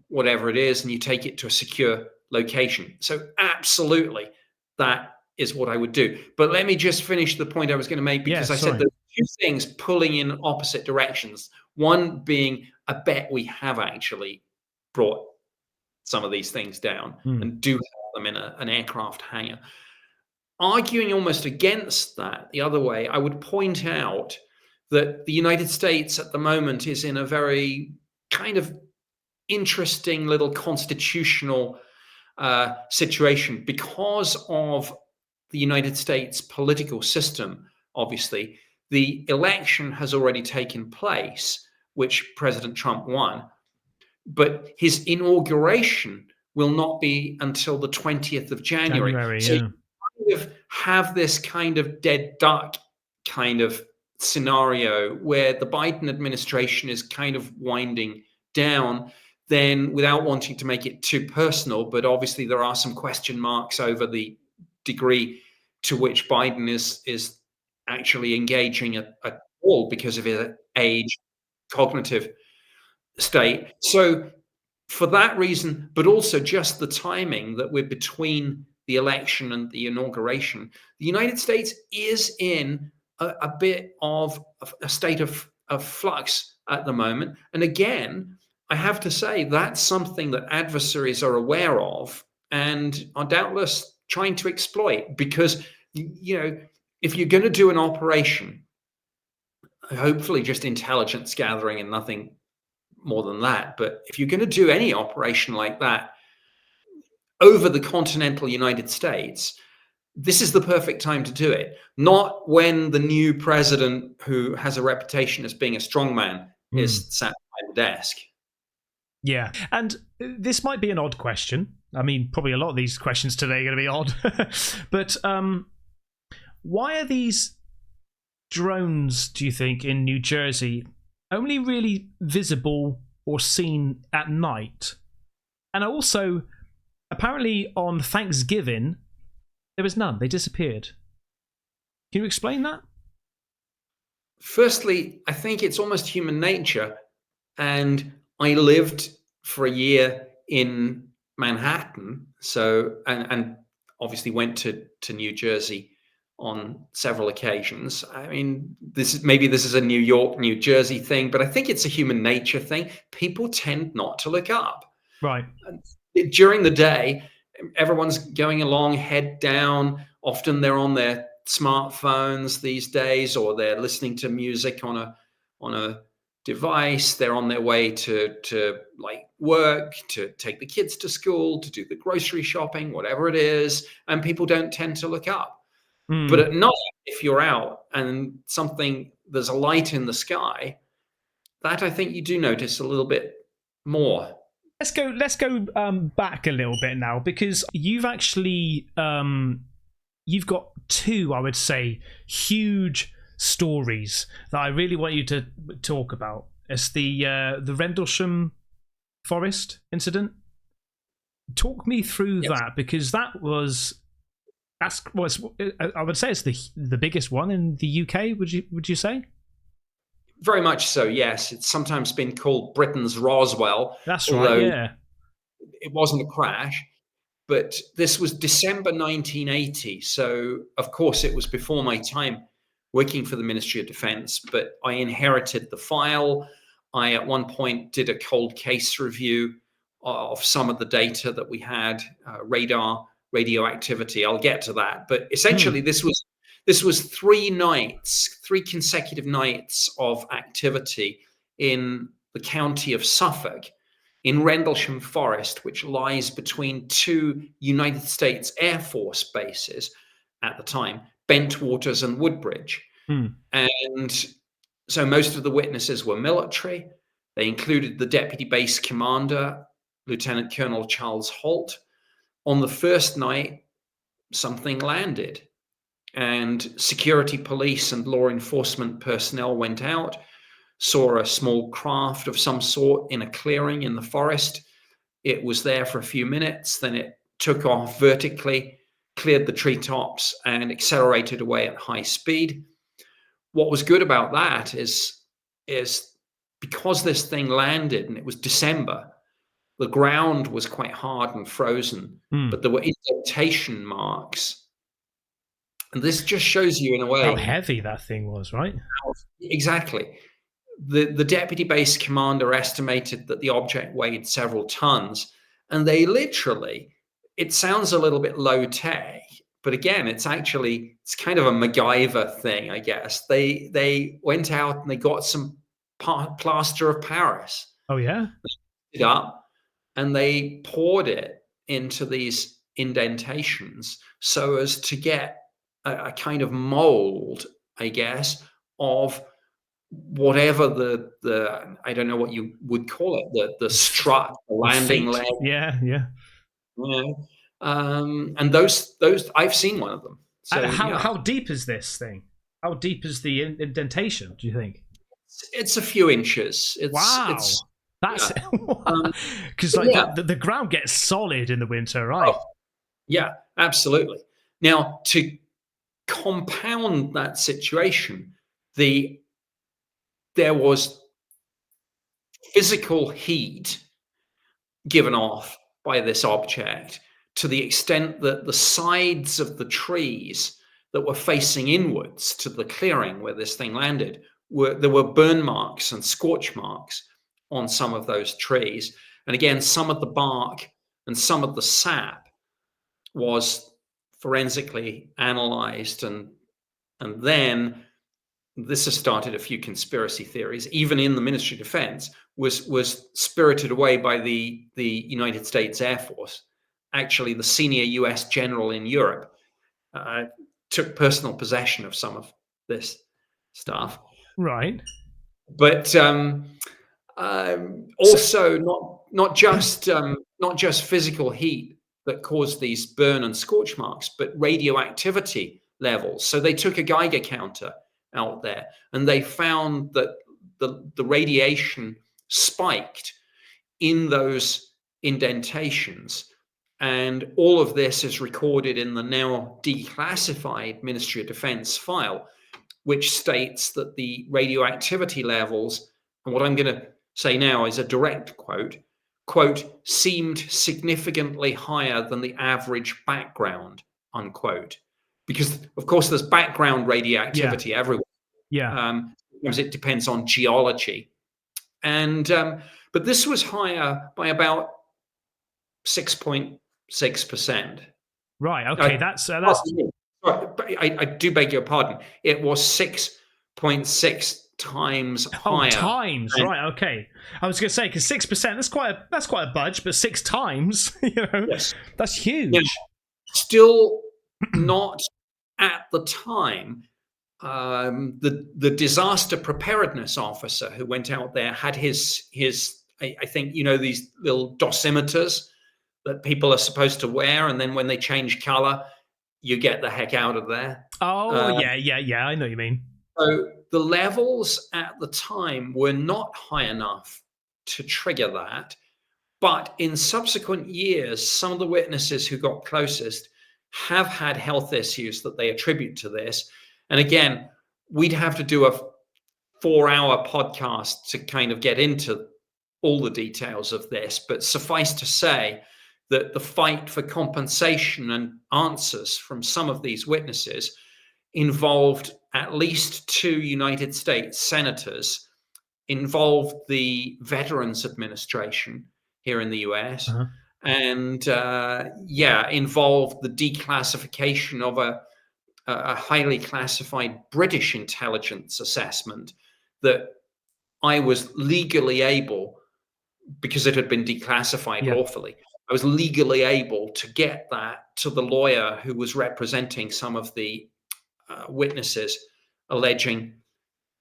whatever it is and you take it to a secure location. So absolutely, that is what I would do. But let me just finish the point I was going to make, because I said there's two things pulling in opposite directions. One being, I bet we have actually brought some of these things down and do have them in an aircraft hangar. Arguing almost against that, the other way, I would point out that the United States at the moment is in a very kind of interesting little constitutional situation because of the United States political system. obviously. The election has already taken place, which President Trump won, but his inauguration will not be until the 20th of January. January, So yeah. you kind of have this kind of dead duck kind of scenario where the Biden administration is kind of winding down, then without wanting to make it too personal, but obviously there are some question marks over the degree to which Biden is actually engaging at all because of his age, cognitive state. So for that reason, but also just the timing that we're between the election and the inauguration, the United States is in a bit of a state of flux at the moment. And again, I have to say that's something that adversaries are aware of and are doubtless trying to exploit because, if you're going to do an operation, hopefully just intelligence gathering and nothing more than that. But if you're going to do any operation like that over the continental United States, this is the perfect time to do it. Not when the new president, who has a reputation as being a strongman, is sat behind the desk. Yeah. And this might be an odd question. I mean, probably a lot of these questions today are going to be odd. But why are these drones, do you think, in New Jersey only really visible or seen at night? And also, apparently on Thanksgiving, there was none. They disappeared. Can you explain that? Firstly, I think it's almost human nature. And I lived for a year in Manhattan, so and obviously went to New Jersey on several occasions. I mean, this is a New York, New Jersey thing, but I think it's a human nature thing. People tend not to look up. Right. During the day, everyone's going along head down. Often they're on their smartphones these days, or they're listening to music on a device. They're on their way to like work, to take the kids to school, to do the grocery shopping, whatever it is, and people don't tend to look up. But at night, if you're out and there's a light in the sky, that I think you do notice a little bit more. Let's go back a little bit now, because you've actually you've got two, I would say, huge stories that I really want you to talk about. It's the Rendlesham forest incident. Talk me through that, because I would say it's the biggest one in the UK. Would you say? Very much so, yes. It's sometimes been called Britain's Roswell. That's right, yeah. It wasn't a crash, but this was December 1980. So, of course, it was before my time working for the Ministry of Defense, but I inherited the file. I, at one point, did a cold case review of some of the data that we had, radar, radioactivity. I'll get to that. But essentially, this was 3 consecutive nights of activity in the county of Suffolk, in Rendlesham Forest, which lies between two United States Air Force bases at the time, Bentwaters and Woodbridge. And so most of the witnesses were military. They included the deputy base commander, Lieutenant Colonel Charles Holt. On the first night, something landed, and security police and law enforcement personnel went out, saw a small craft of some sort in a clearing in the forest. It was there for a few minutes, then it took off vertically, cleared the treetops, and accelerated away at high speed. What was good about that is because this thing landed and it was December, the ground was quite hard and frozen, but there were indentation marks. And this just shows you, in a way, how heavy that thing was, right? Exactly. The deputy base commander estimated that the object weighed several tons, and they literally, it sounds a little bit low tech, but again, it's kind of a MacGyver thing, I guess. They went out and they got some plaster of Paris. Oh yeah. It up, and they poured it into these indentations so as to get a kind of mold I guess, of whatever the I don't know what you would call it, the strut, the landing leg. Yeah. Yeah. And those I've seen one of them. So How deep is this thing? How deep is the indentation, do you think? it's a few inches. It's Wow. That's yeah. because like Yeah. the ground gets solid in the winter, right? Oh, yeah, absolutely. Now, to compound that situation, there was physical heat given off by this object to the extent that the sides of the trees that were facing inwards to the clearing where this thing landed there were burn marks and scorch marks on some of those trees. And again, some of the bark and some of the sap was forensically analyzed, and then this has started a few conspiracy theories, even in the Ministry of Defense, was spirited away by the United States Air Force. Actually, the senior US general in Europe took personal possession of some of this stuff. Right. But also not just physical heat that caused these burn and scorch marks, but radioactivity levels. So they took a Geiger counter out there, and they found that the radiation spiked in those indentations. And all of this is recorded in the now declassified Ministry of Defense file, which states that the radioactivity levels, and what I'm going to say now is a direct quote, seemed significantly higher than the average background, unquote. Because, of course, there's background radioactivity everywhere. Yeah. Because it depends on geology. And but this was higher by about 6.6%. Right. Okay. That's I do beg your pardon. It was 6.6 times higher. Times. Right. Okay. I was going to say because 6%. That's quite a budge, but 6 times. Yes. That's huge. Now, still not at the time. The disaster preparedness officer who went out there had his I think these little dosimeters that people are supposed to wear, and then when they change color, you get the heck out of there. Oh, yeah. I know what you mean. So the levels at the time were not high enough to trigger that. But in subsequent years, some of the witnesses who got closest have had health issues that they attribute to this. And again, we'd have to do a 4-hour podcast to kind of get into all the details of this. But suffice to say that the fight for compensation and answers from some of these witnesses involved at least 2 United States senators, involved the Veterans Administration here in the US, and involved the declassification of a highly classified British intelligence assessment that I was legally able, because it had been declassified lawfully, I was legally able to get that to the lawyer who was representing some of the witnesses alleging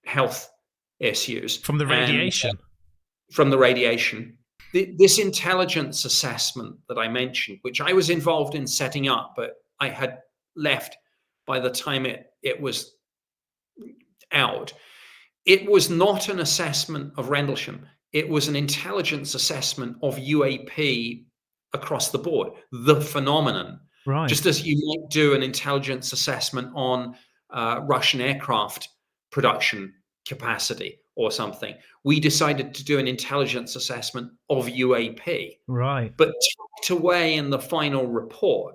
health issues. From the radiation. This intelligence assessment that I mentioned, which I was involved in setting up, but I had left by the time it was out. It was not an assessment of Rendlesham. It was an intelligence assessment of UAP across the board, the phenomenon. Right. Just as you might do an intelligence assessment on Russian aircraft production capacity or something. We decided to do an intelligence assessment of UAP. Right. But tucked away in the final report,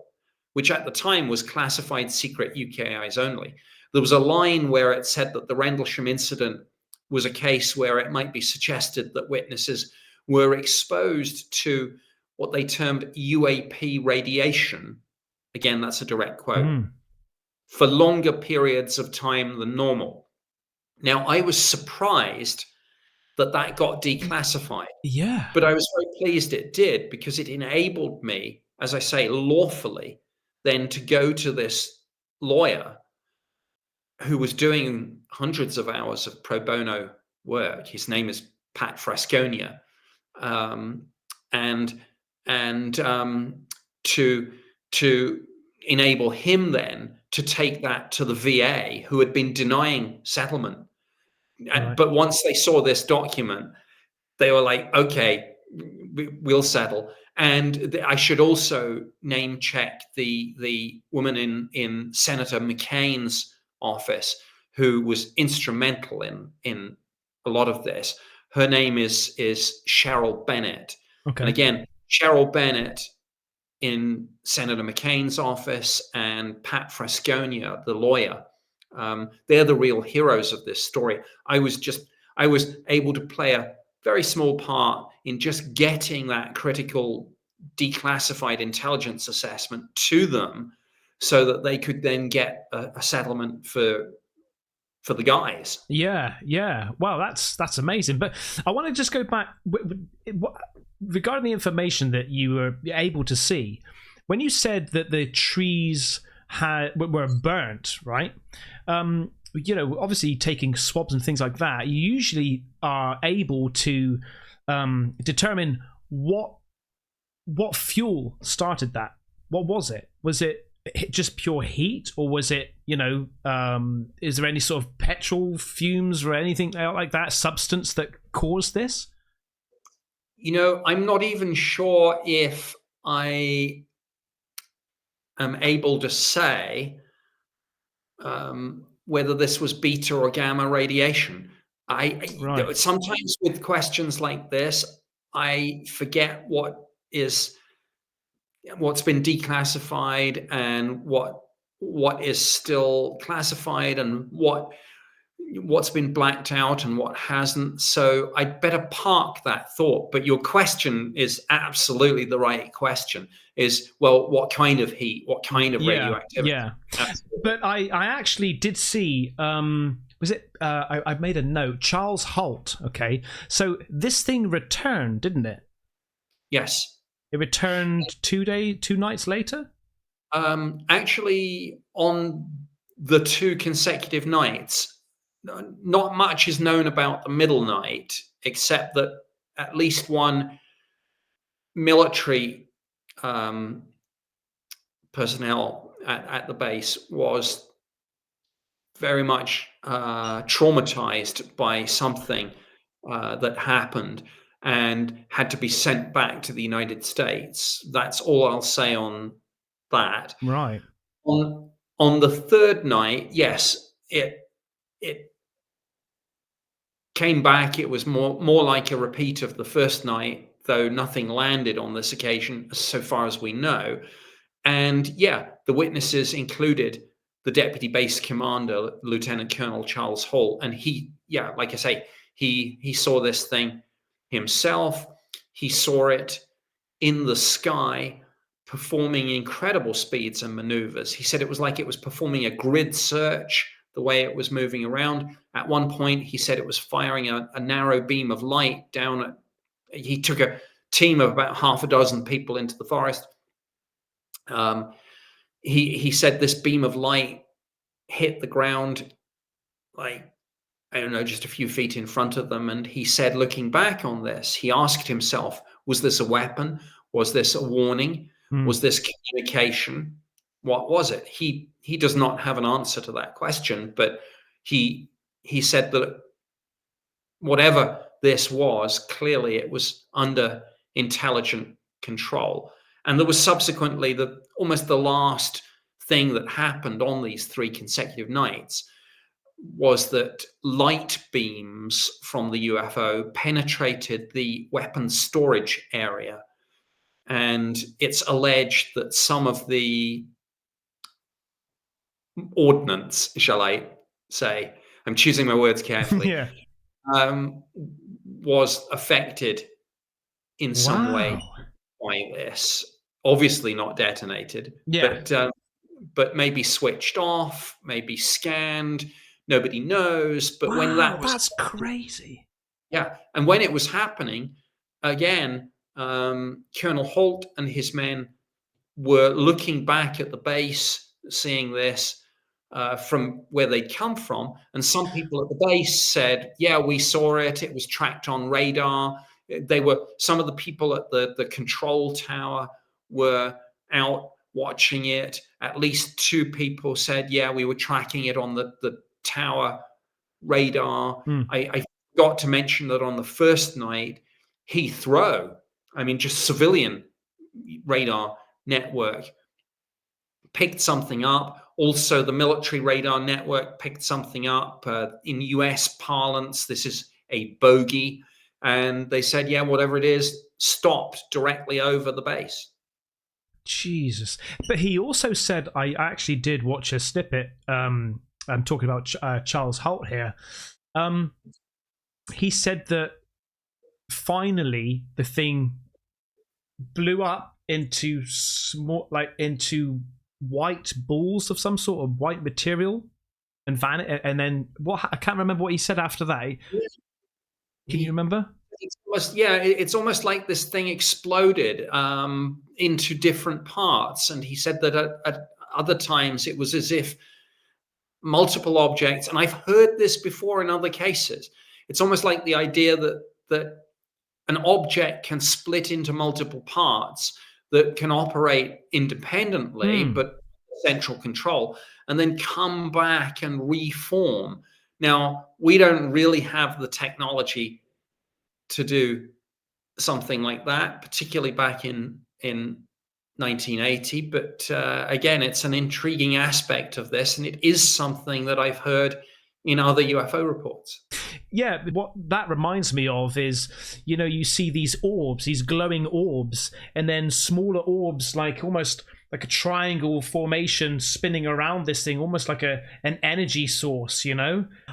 which at the time was classified secret UK eyes only, there was a line where it said that the Rendlesham incident was a case where it might be suggested that witnesses were exposed to what they termed UAP radiation. Again, that's a direct quote. For longer periods of time than normal. Now, I was surprised that got declassified. Yeah. But I was very pleased it did, because it enabled me, as I say, lawfully, then to go to this lawyer who was doing hundreds of hours of pro bono work. His name is Pat Frasconia, um, and to enable him then to take that to the VA, who had been denying settlement. Right. But once they saw this document, they were like, okay, we'll settle. And I should also name check the woman in Senator McCain's office who was instrumental in a lot of this. Her name is Cheryl Bennett. And Okay. again, Cheryl Bennett in Senator McCain's office and Pat Frasconia, the lawyer, they're the real heroes of this story. I was able to play a very small part in just getting that critical declassified intelligence assessment to them so that they could then get a settlement for the guys. Yeah, yeah. Wow, that's amazing. But I want to just go back regarding the information that you were able to see. When you said that the trees were burnt, right? Obviously taking swabs and things like that, you usually are able to determine what fuel started that. What was it? Was it just pure heat, or was it, is there any sort of petrol fumes or anything like that, substance that caused this? I'm not even sure if I am able to say whether this was beta or gamma radiation. Right. Sometimes with questions like this, I forget what's been declassified and what is still classified and what's been blacked out and what hasn't. So I'd better park that thought. But your question is absolutely the right question. Is, well, what kind of heat? What kind of radioactivity? Yeah. Absolutely. But I actually did see. Was it? I made a note. Charles Holt. Okay, so this thing returned, didn't it? Yes. It returned 2 nights later. Actually, on the 2 consecutive nights, not much is known about the middle night, except that at least one military personnel at the base was very much traumatized by something that happened and had to be sent back to the United States. That's all I'll say on that. Right. On the 3rd night, yes, it came back. It was more like a repeat of the first night, though nothing landed on this occasion, so far as we know. And yeah, the witnesses included the deputy base commander, Lieutenant Colonel Charles Holt, and like I say, he saw this thing himself. He saw it in the sky, performing incredible speeds and maneuvers. He said it was like it was performing a grid search, the way it was moving around. At one point, he said it was firing a narrow beam of light down. He took a team of about half a dozen people into the forest. He said this beam of light hit the ground, like, I don't know, just a few feet in front of them. And he said, looking back on this, he asked himself, was this a weapon? Was this a warning? Was this communication? What was it? He does not have an answer to that question, but he said that whatever this was, clearly it was under intelligent control. And there was subsequently almost the last thing that happened on these 3 consecutive nights was that light beams from the UFO penetrated the weapons storage area. And it's alleged that some of the ordnance, shall I say, I'm choosing my words carefully, Yeah. was affected in some way Wow. by this. Obviously not detonated, Yeah. but maybe switched off, maybe scanned. Nobody knows. But when Wow, that was, that's crazy. yeah, and when it was happening, again, Colonel Holt and his men were looking back at the base, seeing this. from where they'd come from. And some people at the base said, yeah, we saw it. It was tracked on radar. Some of the people at the control tower were out watching it. At least 2 people said, yeah, we were tracking it on the tower radar. I forgot to mention that on the first night, Heathrow, I mean, just civilian radar network picked something up. Also, the military radar network picked something up. In US parlance, this is a bogey. And they said, yeah, whatever it is, stopped directly over the base. Jesus. But he also said, I actually did watch a snippet. I'm talking about Charles Holt here. He said that finally the thing blew up into into white balls of some sort of white material and and then what? I can't remember what he said after that. Can you remember? It's almost like this thing exploded into different parts. And he said that at other times it was as if multiple objects, and I've heard this before in other cases, it's almost like the idea that an object can split into multiple parts that can operate independently, but central control, and then come back and reform. Now, we don't really have the technology to do something like that, particularly back in 1980. But again, it's an intriguing aspect of this, and it is something that I've heard in other UFO reports. Yeah, what that reminds me of is, you see these orbs, these glowing orbs, and then smaller orbs, like almost like a triangle formation spinning around this thing, almost like an energy source.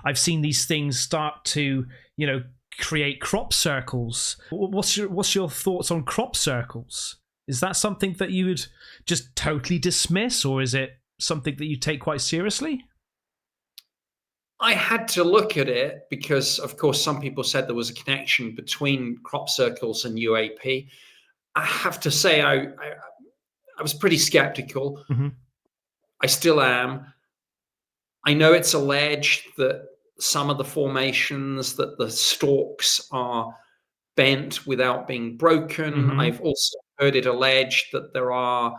I've seen these things start to, create crop circles. What's your thoughts on crop circles? Is that something that you would just totally dismiss, or is it something that you take quite seriously? I had to look at it because, of course, some people said there was a connection between crop circles and UAP. I have to say I was pretty skeptical. Mm-hmm. I still am. I know it's alleged that some of the formations, that the stalks are bent without being broken. Mm-hmm. I've also heard it alleged that there are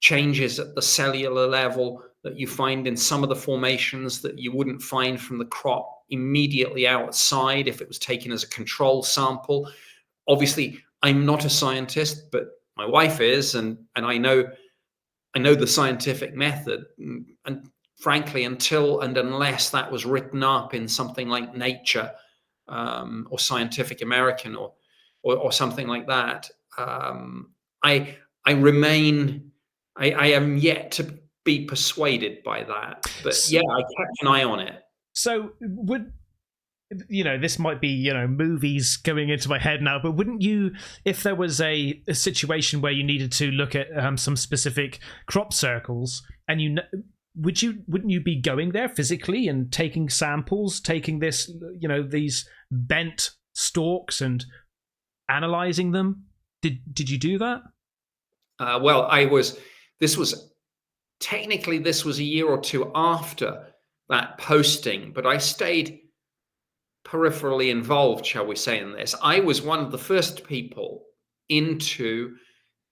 changes at the cellular level that you find in some of the formations that you wouldn't find from the crop immediately outside if it was taken as a control sample. Obviously, I'm not a scientist, but my wife is, and I know the scientific method. And frankly, until and unless that was written up in something like Nature or Scientific American or something like that, I am yet to be persuaded by that. But yeah, I kept an eye on it. So would this might be movies going into my head now, but wouldn't you, if there was a situation where you needed to look at some specific crop circles, and wouldn't you be going there physically and taking samples, taking this these bent stalks and analyzing them? Did you do that? Well, this was a year or 2 after that posting, but I stayed peripherally involved, shall we say, in this. I was one of the first people into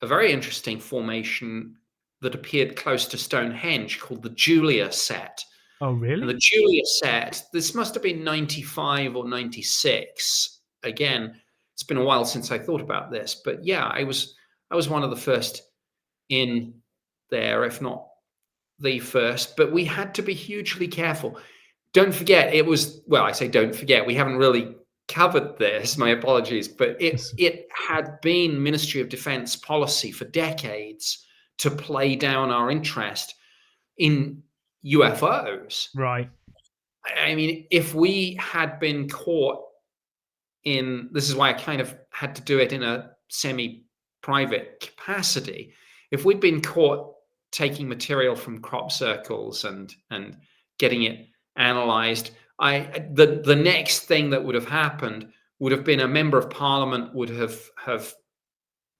a very interesting formation that appeared close to Stonehenge called the Julia set. Oh, really? And the Julia set, this must have been 95 or 96. Again, it's been a while since I thought about this, but yeah, I was one of the first in there, if not the first. But we had to be hugely careful. Don't forget, I say don't forget, we haven't really covered this, my apologies, but it had been Ministry of Defense policy for decades to play down our interest in UFOs. Right. I mean, if we had been caught this is why I kind of had to do it in a semi-private capacity. If we'd been caught taking material from crop circles and getting it analyzed, the next thing that would have happened would have been a member of parliament would have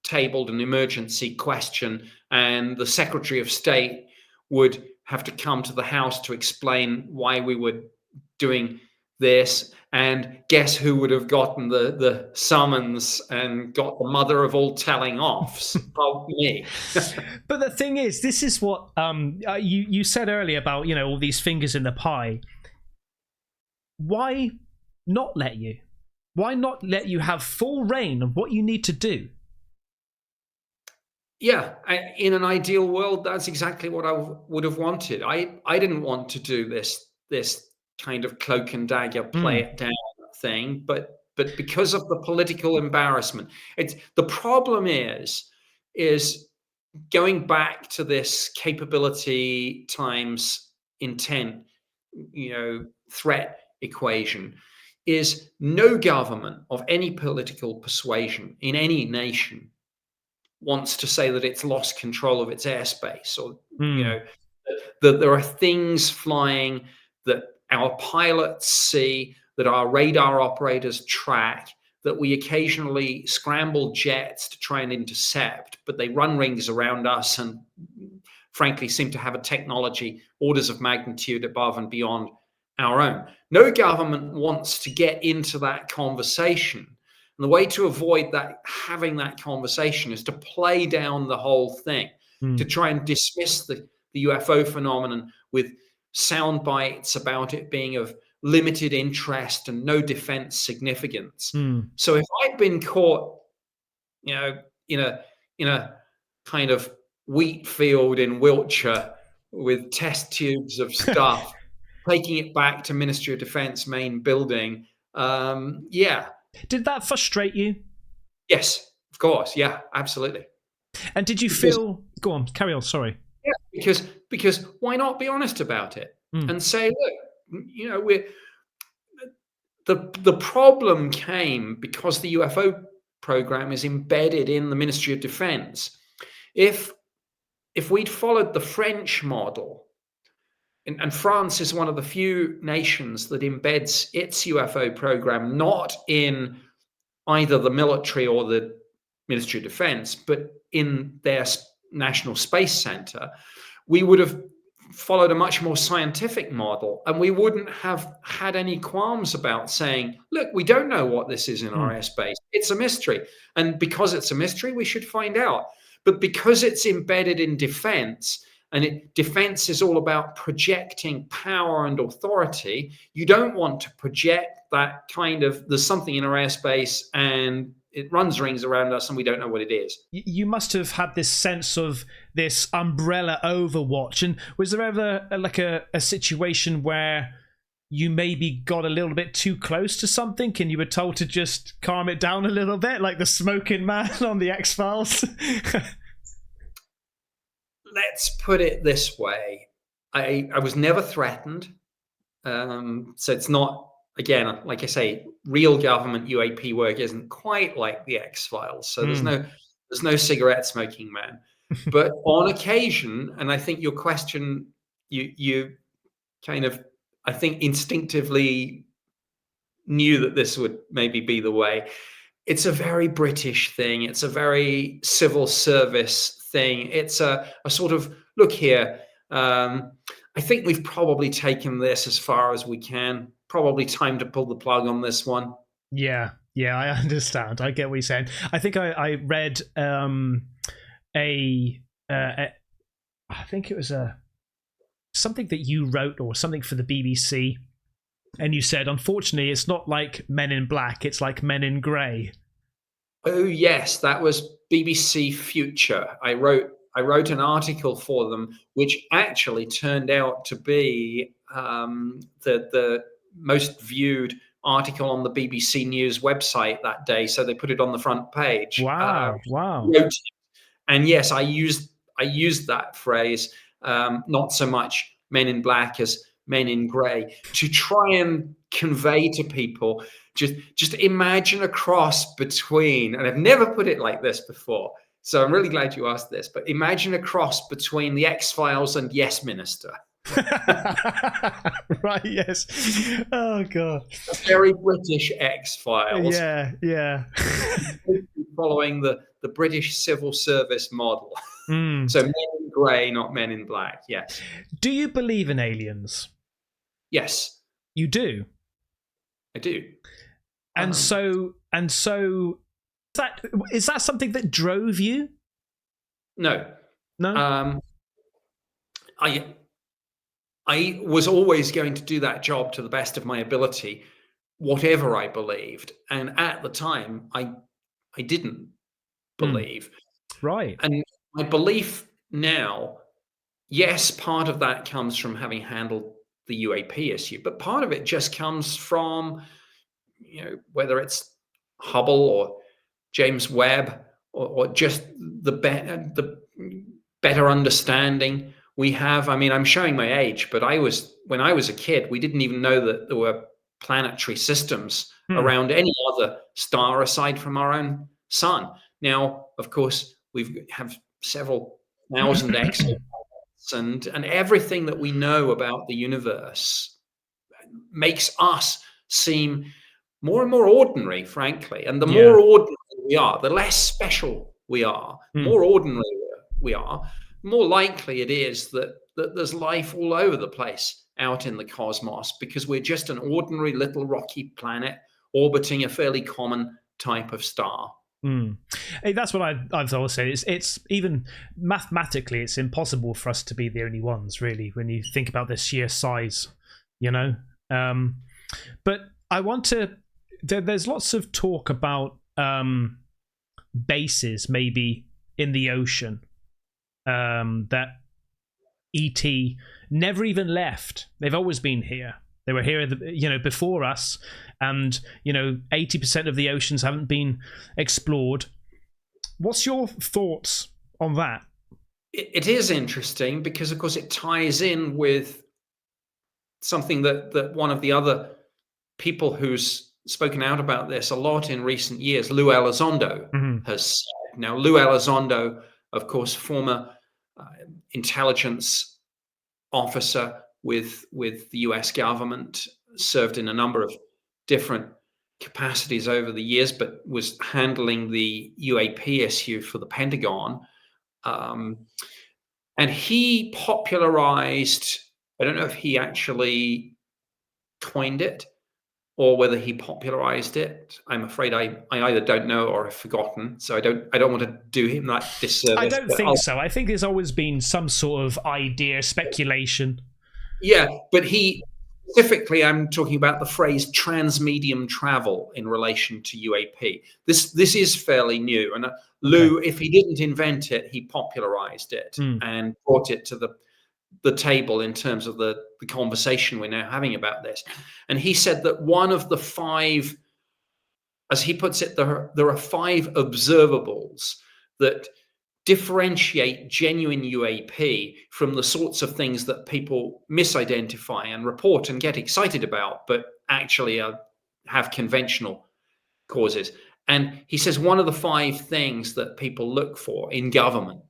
tabled an emergency question, and the Secretary of State would have to come to the house to explain why we were doing this. And guess who would have gotten the summons and got the mother of all telling offs? Well, me. But the thing is, this is what you said earlier about, all these fingers in the pie. Why not let you? Why not let you have full reign of what you need to do? Yeah, in an ideal world, that's exactly what I would have wanted. I didn't want to do this kind of cloak and dagger, play it down thing, but because of the political embarrassment, the problem is going back to this capability times intent, threat equation. Is no government of any political persuasion in any nation wants to say that it's lost control of its airspace, or that there are things flying that our pilots see, that our radar operators track, that we occasionally scramble jets to try and intercept, but they run rings around us and frankly seem to have a technology orders of magnitude above and beyond our own. No government wants to get into that conversation. And the way to avoid that, having that conversation, is to play down the whole thing, to try and dismiss the UFO phenomenon with sound bites about it being of limited interest and no defense significance. So if I'd been caught, in a kind of wheat field in Wiltshire with test tubes of stuff, taking it back to Ministry of Defence main building, yeah. Did that frustrate you? Yes, of course. Yeah, absolutely. And did you feel? Go on, carry on. Sorry. Yeah, because why not be honest about it and say, look, we're the problem came because the UFO program is embedded in the Ministry of Defence. If we'd followed the French model, and France is one of the few nations that embeds its UFO program not in either the military or the Ministry of Defence, but in their National Space Centre, we would have followed a much more scientific model, and we wouldn't have had any qualms about saying, look, we don't know what this is in our airspace. It's a mystery. And because it's a mystery, we should find out. But because it's embedded in defense, and defense is all about projecting power and authority, you don't want to project that kind of, there's something in our airspace and it runs rings around us and we don't know what it is. You must have had this sense of this umbrella overwatch. And was there ever a situation where you maybe got a little bit too close to something and you were told to just calm it down a little bit, like the smoking man on the X-Files? Let's put it this way. I was never threatened. So it's not, again, like I say, real government UAP work isn't quite like the X-Files. So there's no cigarette smoking man. But on occasion, and I think your question, you kind of, I think, instinctively knew that this would maybe be the way. It's a very British thing. It's a very civil service thing. It's a sort of, look here, I think we've probably taken this as far as we can. Probably time to pull the plug on this one. Yeah, I understand. I get what you're saying. I think I read I think it was something that you wrote or something for the BBC, and you said, unfortunately, it's not like Men in Black, it's like Men in Grey. Oh yes, that was BBC Future. I wrote an article for them, which actually turned out to be the most viewed article on the BBC News website that day. So they put it on the front page. Wow! And yes, I used that phrase, not so much Men in Black as Men in Grey, to try and convey to people, just imagine a cross between, and I've never put it like this before, so I'm really glad you asked this, but imagine a cross between the X-Files and Yes Minister. Right, yes. Oh, God. A very British X-Files. Yeah. Following the British civil service model. So Men in grey, not Men in Black. Yes. Do you believe in aliens? Yes, You do. I do. And so that is that something that drove you? No. No. I was always going to do that job to the best of my ability, whatever I believed. And at the time, I didn't believe. Right. And my belief now, yes, part of that comes from having handled the UAP issue, but part of it just comes from, whether it's Hubble or James Webb or just the better understanding we have. I mean, I'm showing my age, but when I was a kid, we didn't even know that there were planetary systems around any other star aside from our own sun. Now, of course, we have several thousand exoplanets, and everything that we know about the universe makes us seem more and more ordinary, frankly. And the more ordinary we are, the less special we are, more ordinary we are, more likely it is that there's life all over the place out in the cosmos, because we're just an ordinary little rocky planet orbiting a fairly common type of star. Hey, that's what I've always said. It's even mathematically, it's impossible for us to be the only ones, really, when you think about the sheer size, But I want to. There's lots of talk about bases maybe in the ocean that ET never even left. They've always been here. They were here, before us, and 80% of the oceans haven't been explored. What's your thoughts on that? It is interesting because, of course, it ties in with something that one of the other people who's spoken out about this a lot in recent years, Lou Elizondo, has said. Now, Lou Elizondo, of course, former intelligence officer with the US government, served in a number of different capacities over the years, but was handling the UAP issue for the Pentagon. And he popularized, I don't know if he actually coined it or whether he popularized it. I'm afraid I either don't know or have forgotten. So I don't want to do him that disservice. I don't think so. I think there's always been some sort of idea, speculation. Yeah, but he specifically, I'm talking about the phrase transmedium travel in relation to UAP. This is fairly new, and Lou, if he didn't invent it, he popularized it and brought it to the table in terms of the conversation we're now having about this. And he said that one of the 5, as he puts it, there are 5 observables that differentiate genuine UAP from the sorts of things that people misidentify and report and get excited about, but actually have conventional causes. And he says one of the 5 things that people look for in government,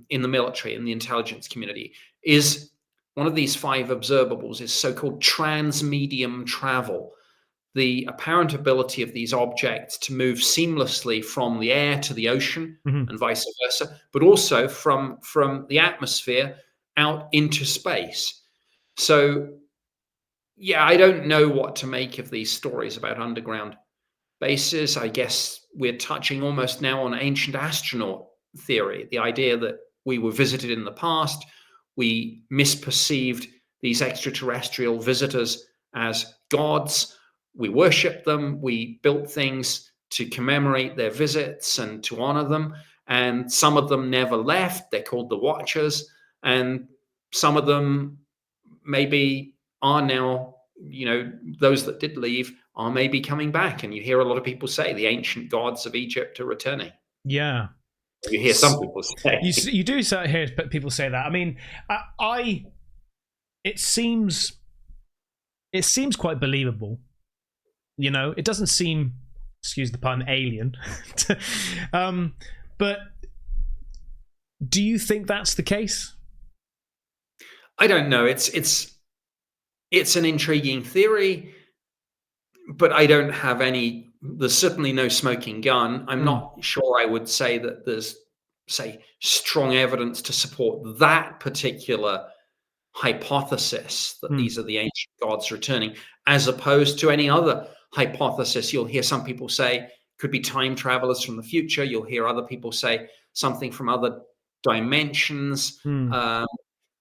in the military, in the intelligence community, is one of these 5 observables is so-called transmedium travel. The apparent ability of these objects to move seamlessly from the air to the ocean and vice versa, but also from the atmosphere out into space. So, yeah, I don't know what to make of these stories about underground bases. I guess we're touching almost now on ancient astronaut theory, the idea that we were visited in the past, we misperceived these extraterrestrial visitors as gods, we worship them, we built things to commemorate their visits and to honor them, and some of them never left. They're called the Watchers, and some of them maybe are now, those that did leave are maybe coming back, and you hear a lot of people say the ancient gods of Egypt are returning. Yeah. You hear some people say. You do hear people say that. I mean, it seems quite believable. It doesn't seem, excuse the pun, alien. But do you think that's the case? I don't know. It's an intriguing theory, but I don't have any. There's certainly no smoking gun. I'm not sure I would say that there's say, strong evidence to support that particular hypothesis that Mm. these are the ancient gods returning, as opposed to any other hypothesis. You'll hear some people say could be time travelers from the future. You'll hear other people say something from other dimensions. Mm.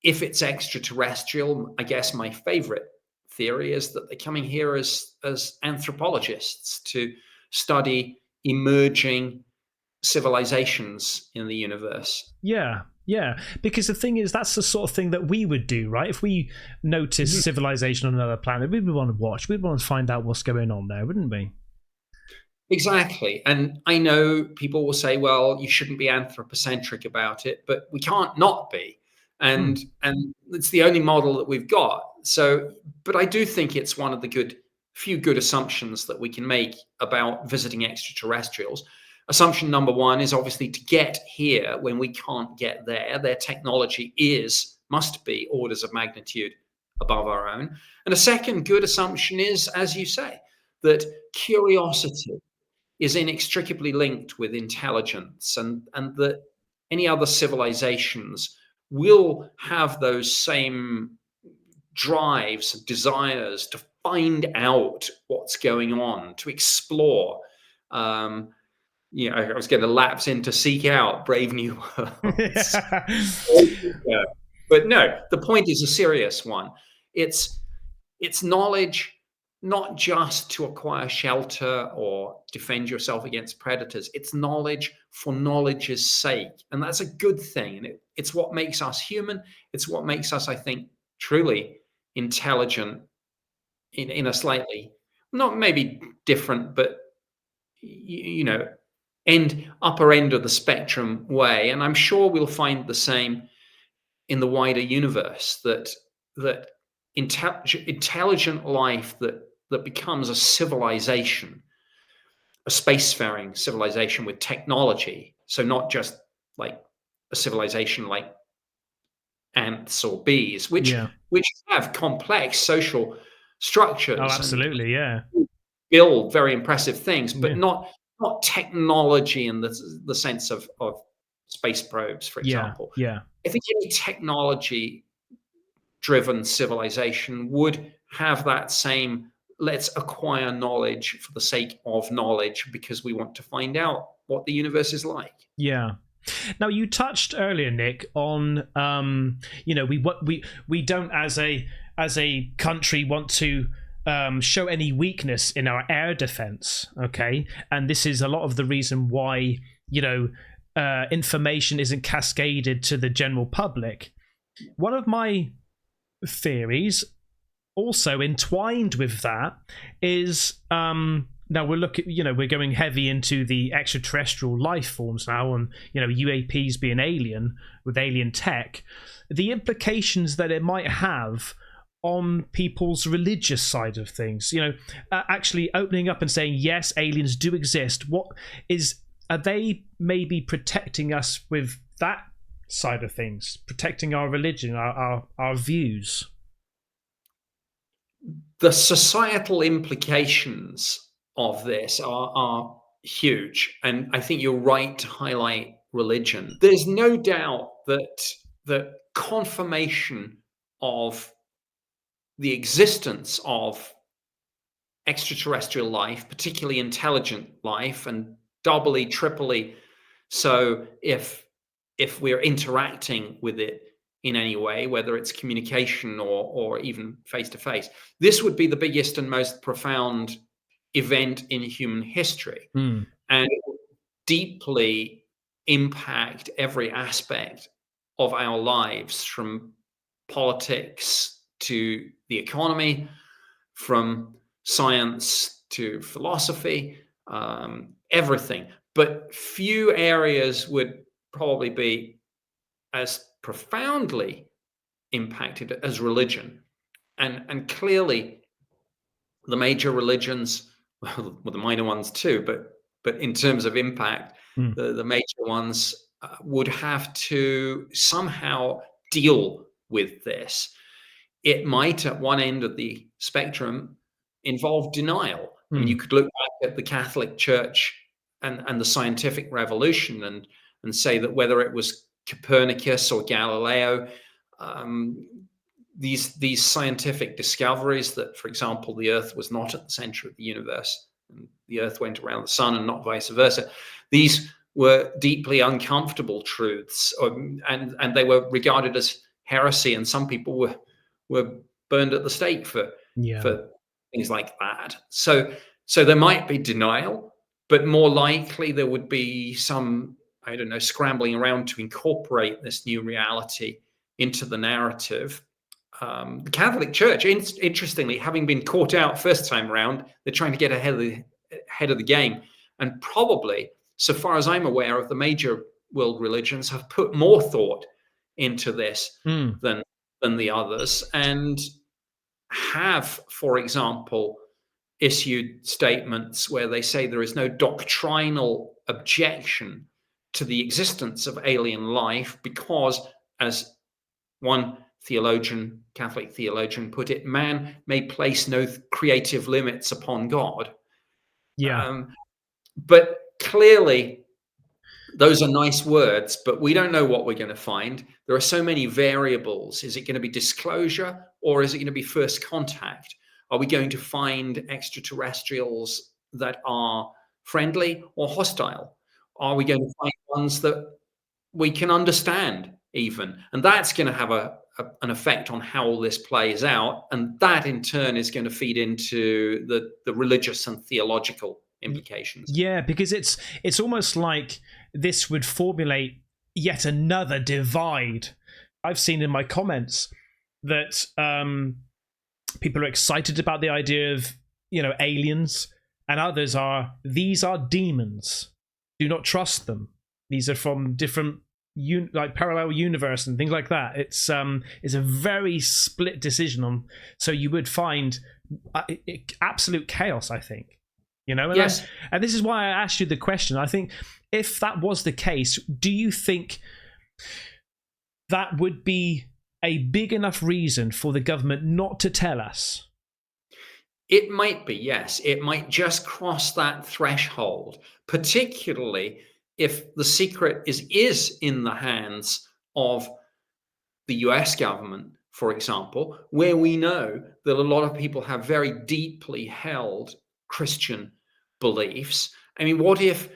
If it's extraterrestrial, I guess my favorite theory is that they're coming here as anthropologists to study emerging civilizations in the universe. Yeah, yeah. Because the thing is, that's the sort of thing that we would do, right? If we notice Mhm. civilization on another planet, we would want to watch. We'd want to find out what's going on there, wouldn't we? Exactly. And I know people will say, well, you shouldn't be anthropocentric about it, but we can't not be. Mm. And it's the only model that we've got. So, but I do think it's one of the few good assumptions that we can make about visiting extraterrestrials. Assumption number one is obviously to get here when we can't get there. Their technology must be orders of magnitude above our own. And a second good assumption is, as you say, that curiosity is inextricably linked with intelligence, and that any other civilizations will have those same drives, desires to find out what's going on, to explore. Um, I was going to lapse into seek out brave new worlds. Yeah. But no, the point is a serious one. It's knowledge, not just to acquire shelter or defend yourself against predators. It's knowledge for knowledge's sake. And that's a good thing. And it's what makes us human. It's what makes us, I think, truly intelligent in a slightly, not maybe different, but, you know, upper end of the spectrum way. And I'm sure we'll find the same in the wider universe, that intelligent life that becomes a civilization, a spacefaring civilization with technology. So not just like a civilization like ants or bees, which Yeah. which have complex social Oh, structures and absolutely. Yeah. build very impressive things, but Yeah. not technology in the sense of space probes, for Yeah. example. Yeah. I think any technology driven civilization would have that same, let's acquire knowledge for the sake of knowledge because we want to find out what the universe is like. Yeah. Now you touched earlier, Nick, on we don't as a country want to show any weakness in our air defense. Okay, and this is a lot of the reason why information isn't cascaded to the general public. One of my theories, also entwined with that, is now we're going heavy into the extraterrestrial life forms now, and UAPs being alien with alien tech, the implications that it might have on people's religious side of things. Actually opening up and saying yes, aliens do exist. Are they maybe protecting us with that side of things, protecting our religion, our views? The societal implications of this are huge. And I think you're right to highlight religion. There's no doubt that the confirmation of the existence of extraterrestrial life, particularly intelligent life, and doubly, triply so if we're interacting with it in any way, whether it's communication or even face to face, this would be the biggest and most profound event in human history, Mm. and it would deeply impact every aspect of our lives, from politics to the economy, from science to philosophy, everything. But few areas would probably be as profoundly impacted as religion. And clearly, the major religions, well, the minor ones too, but in terms of impact, Mm. the major ones would have to somehow deal with this. It might, at one end of the spectrum, involve denial. I mean, Mm. you could look back at the Catholic Church and the scientific revolution, and and say that whether it was Copernicus or Galileo, um, these scientific discoveries that, for example, the Earth was not at the center of the universe and the Earth went around the sun and not vice versa, these were deeply uncomfortable truths, and they were regarded as heresy, and some people were burned at the stake for things like that. So there might be denial, but more likely there would be some, I don't know, scrambling around to incorporate this new reality into the narrative. The Catholic Church, interestingly, having been caught out first time around, they're trying to get ahead of the game, and probably, so far as I'm aware of, the major world religions have put more thought into this than the others, and have, for example, issued statements where they say there is no doctrinal objection to the existence of alien life because, as one theologian, Catholic theologian, put it, man may place no creative limits upon God. But clearly, those are nice words, but we don't know what we're going to find. There are so many variables. Is it going to be disclosure, or is it going to be first contact? Are we going to find extraterrestrials that are friendly or hostile? Are we going to find ones that we can understand even? And that's going to have an effect on how all this plays out. And that in turn is going to feed into the religious and theological implications. Yeah, because it's almost like this would formulate yet another divide. I've seen in my comments that people are excited about the idea of, aliens, and others are, these are demons. Do not trust them. These are from different like parallel universe and things like that. It's a very split decision on. So you would find absolute chaos, I think. And yes. And this is why I asked you the question. I think if that was the case, do you think that would be a big enough reason for the government not to tell us? It might be, yes. It might just cross that threshold, particularly if the secret is in the hands of the US government, for example, where we know that a lot of people have very deeply held Christian beliefs. I mean, what if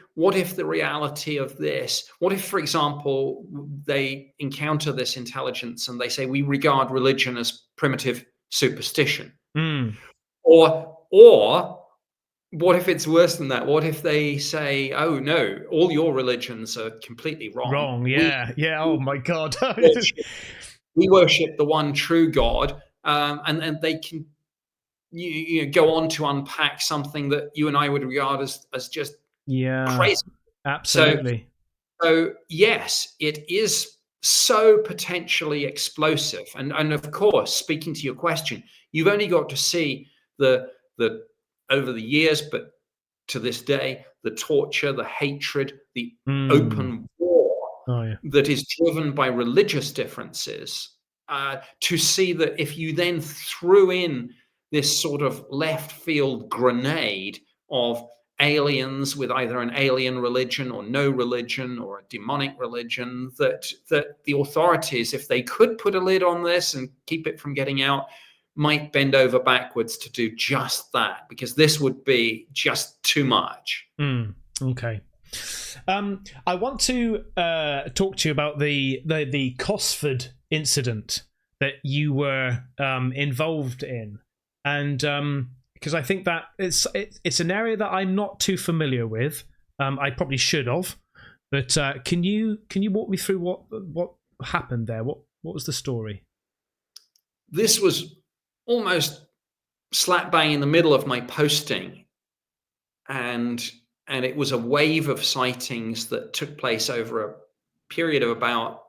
the reality of this, what if, for example, they encounter this intelligence and they say, we regard religion as primitive superstition? Or what if it's worse than that? What if they say, oh no, all your religions are completely wrong? Oh my God. We worship the one true God, and they can go on to unpack something that you and I would regard as just crazy. Absolutely. So yes, it is so potentially explosive. And of course, speaking to your question, you've only got to see the over the years, but to this day, the torture, the hatred, the open war that is driven by religious differences, to see that if you then threw in this sort of left field grenade of aliens with either an alien religion or no religion or a demonic religion, that the authorities, if they could put a lid on this and keep it from getting out, might bend over backwards to do just that, because this would be just too much. Okay. I want to talk to you about the Cosford incident that you were involved in, and because I think that it's an area that I'm not too familiar with. I probably should have, but can you walk me through what happened there? What was the story? This was almost slap bang in the middle of my posting, and it was a wave of sightings that took place over a period of about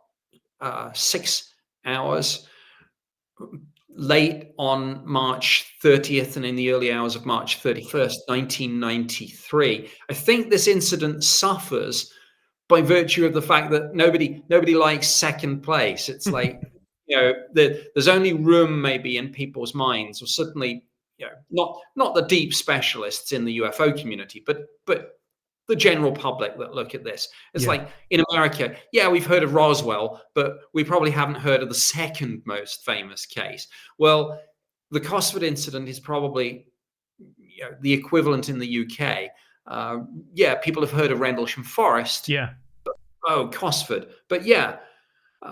6 hours, late on March 30th and in the early hours of March 31st, 1993. I think this incident suffers by virtue of the fact that nobody likes second place. It's like, there's only room maybe in people's minds, or certainly, not the deep specialists in the UFO community, but the general public that look at this. It's Yeah. like in America, yeah, we've heard of Roswell, but we probably haven't heard of the second most famous case. Well, the Cosford incident is probably the equivalent in the UK. Yeah, people have heard of Rendlesham Forest. Yeah. Oh, Cosford. But yeah,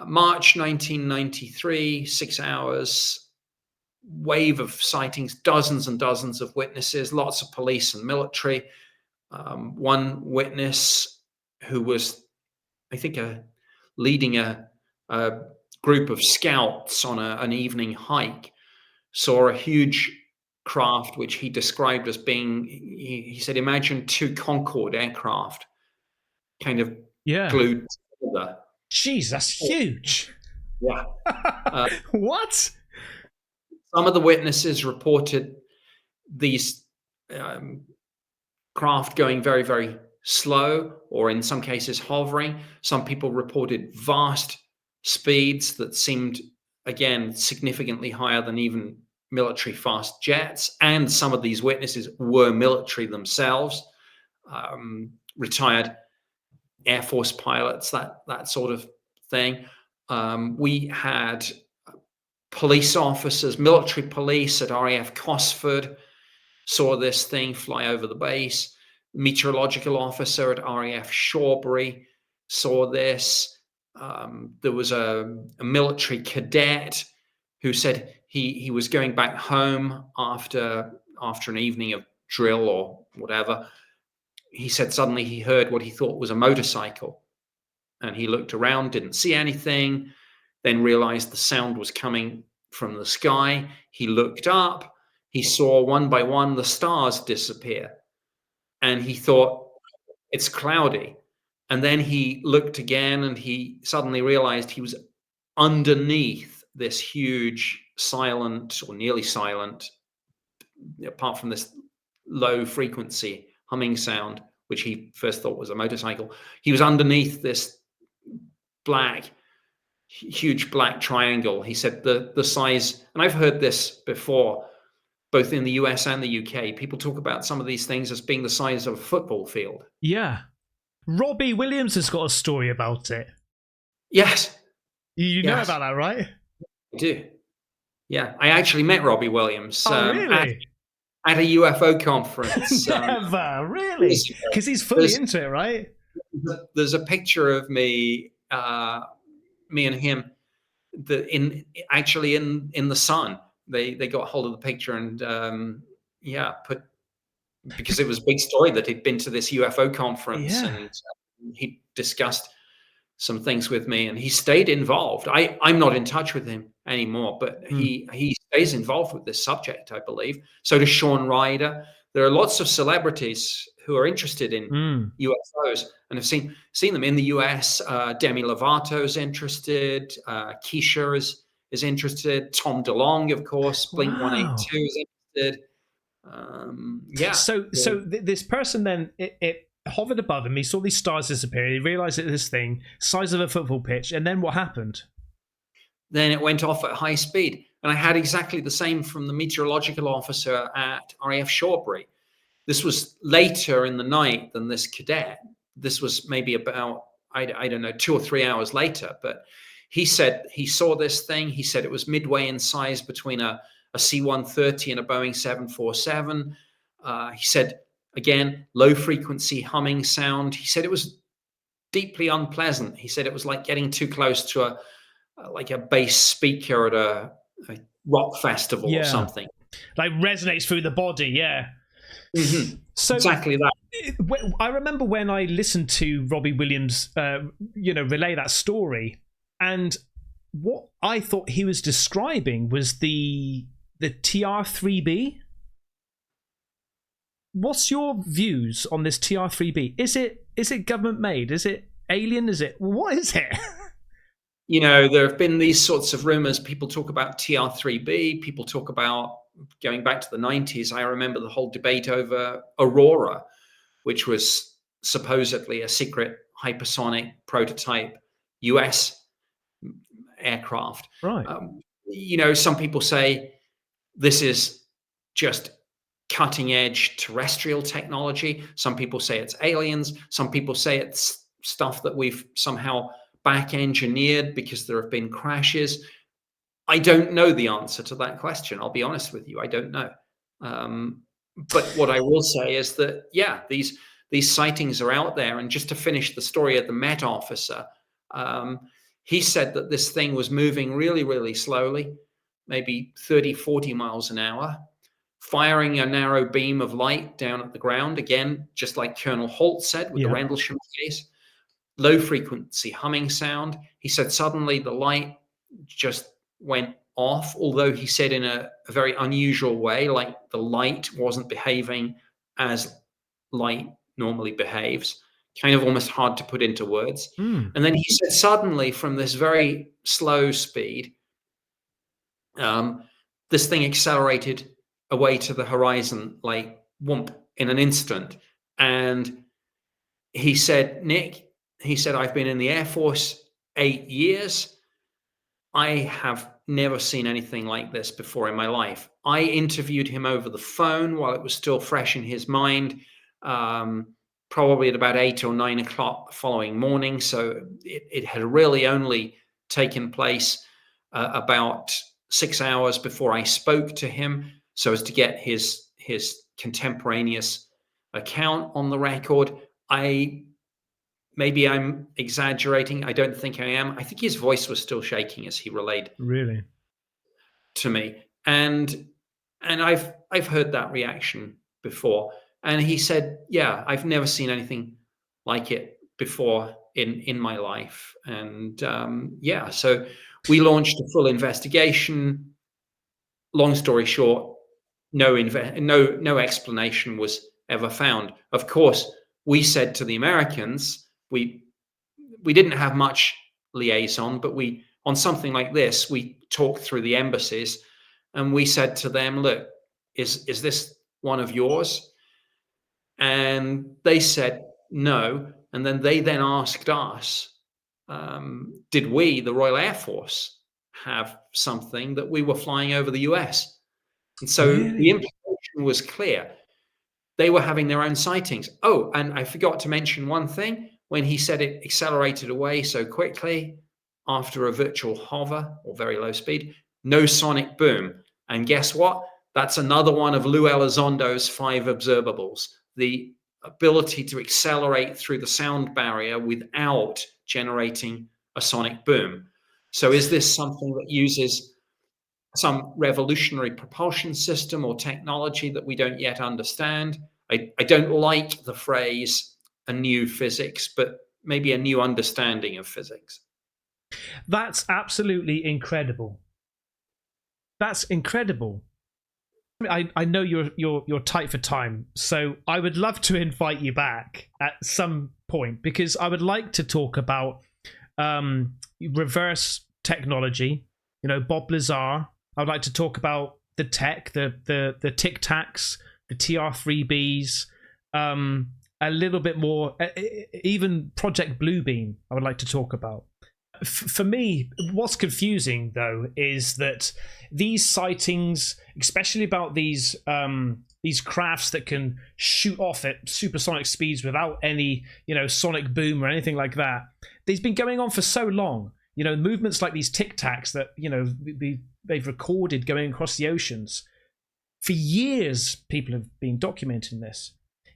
March 1993, 6 hours, wave of sightings, dozens and dozens of witnesses, lots of police and military. One witness who was, I think, leading a group of scouts on an evening hike saw a huge craft which he described as being, he said, imagine two Concorde aircraft kind of Yeah. glued together. Jeez, that's huge. Yeah. What? Some of the witnesses reported these craft going very, very slow, or in some cases hovering. Some people reported vast speeds that seemed, again, significantly higher than even military fast jets. And some of these witnesses were military themselves, retired Air Force pilots, that sort of thing. We had police officers, military police at RAF Cosford saw this thing fly over the base. Meteorological officer at RAF Shawbury saw this. There was a military cadet who said he was going back home after an evening of drill or whatever. He said suddenly he heard what he thought was a motorcycle, and he looked around, didn't see anything, then realized the sound was coming from the sky. He looked up, he saw one by one the stars disappear, and he thought, it's cloudy. And then he looked again, and he suddenly realized he was underneath this huge, silent or nearly silent, apart from this low frequency humming sound, which he first thought was a motorcycle. He was underneath this huge black triangle. He said the size, and I've heard this before, both in the US and the UK, people talk about some of these things as being the size of a football field. Yeah. Robbie Williams has got a story about it. Yes. You know about that, right? I do. Yeah. I actually met Robbie Williams. Oh, really? At a UFO conference. Never, really? Because he's fully into it, right? There's a picture of me and him in the sun. They got hold of the picture and because it was a big story that he'd been to this UFO conference, and he discussed some things with me, and he stayed involved. I'm not in touch with him anymore, but he stays involved with this subject, I believe. So does Sean Ryder. There are lots of celebrities who are interested in UFOs and have seen them in the US. Demi Lovato's interested. Keisha is interested. Tom DeLonge, of course. Blink-182 is interested. So this person then it hovered above him. He saw these stars disappear. He realized it was this thing, size of a football pitch, and then what happened? Then it went off at high speed. And I had exactly the same from the meteorological officer at RAF Shawbury. This was later in the night than this cadet. This was maybe about, I don't know, 2 or 3 hours later. But he said he saw this thing. He said it was midway in size between a C-130 and a Boeing 747. He said, again, low frequency humming sound. He said it was deeply unpleasant. He said it was like getting too close to a bass speaker at a rock festival or something. Like resonates through the body, yeah. Mm-hmm. So exactly that. I remember when I listened to Robbie Williams, relay that story, and what I thought he was describing was the TR-3B. What's your views on this TR-3B? Is it government made? Is it alien? What is it? There have been these sorts of rumors. People talk about TR-3B. People talk about, going back to the 90s, I remember the whole debate over Aurora, which was supposedly a secret hypersonic prototype US aircraft. Right. Some people say this is just cutting edge terrestrial technology. Some people say it's aliens. Some people say it's stuff that we've somehow back engineered because there have been crashes. I don't know the answer to that question. I'll be honest with you. I don't know. But what I will say is that, yeah, these sightings are out there. And just to finish the story of the Met officer, he said that this thing was moving really, really slowly, maybe 30, 40 miles an hour, firing a narrow beam of light down at the ground. Again, just like Colonel Holt said with the Rendlesham case, low frequency humming sound. He said suddenly the light just went off, although he said in a very unusual way, like the light wasn't behaving as light normally behaves, kind of almost hard to put into words. And then he said suddenly from this very slow speed, this thing accelerated away to the horizon, like whoomp, in an instant. And he said, Nick, he said, I've been in the Air Force 8 years. I have never seen anything like this before in my life. I interviewed him over the phone while it was still fresh in his mind, probably at about 8 or 9 o'clock the following morning. So it had really only taken place about 6 hours before I spoke to him, so as to get his contemporaneous account on the record. Maybe I'm exaggerating. I don't think I am. I think his voice was still shaking as he relayed to me. And I've heard that reaction before. And he said, yeah, I've never seen anything like it before in my life. And yeah, so we launched a full investigation. Long story short, no explanation was ever found. Of course, we said to the Americans, we didn't have much liaison, but on something like this, we talked through the embassies, and we said to them, look, is this one of yours? And they said no. And then they asked us, did we, the Royal Air Force, have something that we were flying over the US? And so the implication was clear. They were having their own sightings. Oh, and I forgot to mention one thing. When he said it accelerated away so quickly after a virtual hover or very low speed, no sonic boom. And guess what? That's another one of Lou Elizondo's 5 observables, the ability to accelerate through the sound barrier without generating a sonic boom. So is this something that uses some revolutionary propulsion system or technology that we don't yet understand? I don't like the phrase a new physics, but maybe a new understanding of physics. That's absolutely incredible. That's incredible. I know you're tight for time, so I would love to invite you back at some point, because I would like to talk about reverse technology. You know, Bob Lazar. I would like to talk about the tech, the Tic Tacs, the TR3Bs, a little bit more, even Project Bluebeam. I would like to talk about. For me, what's confusing though is that these sightings, especially about these crafts that can shoot off at supersonic speeds without any, sonic boom or anything like that, they've been going on for so long. Movements like these Tic Tacs that they've recorded going across the oceans for years. People have been documenting this.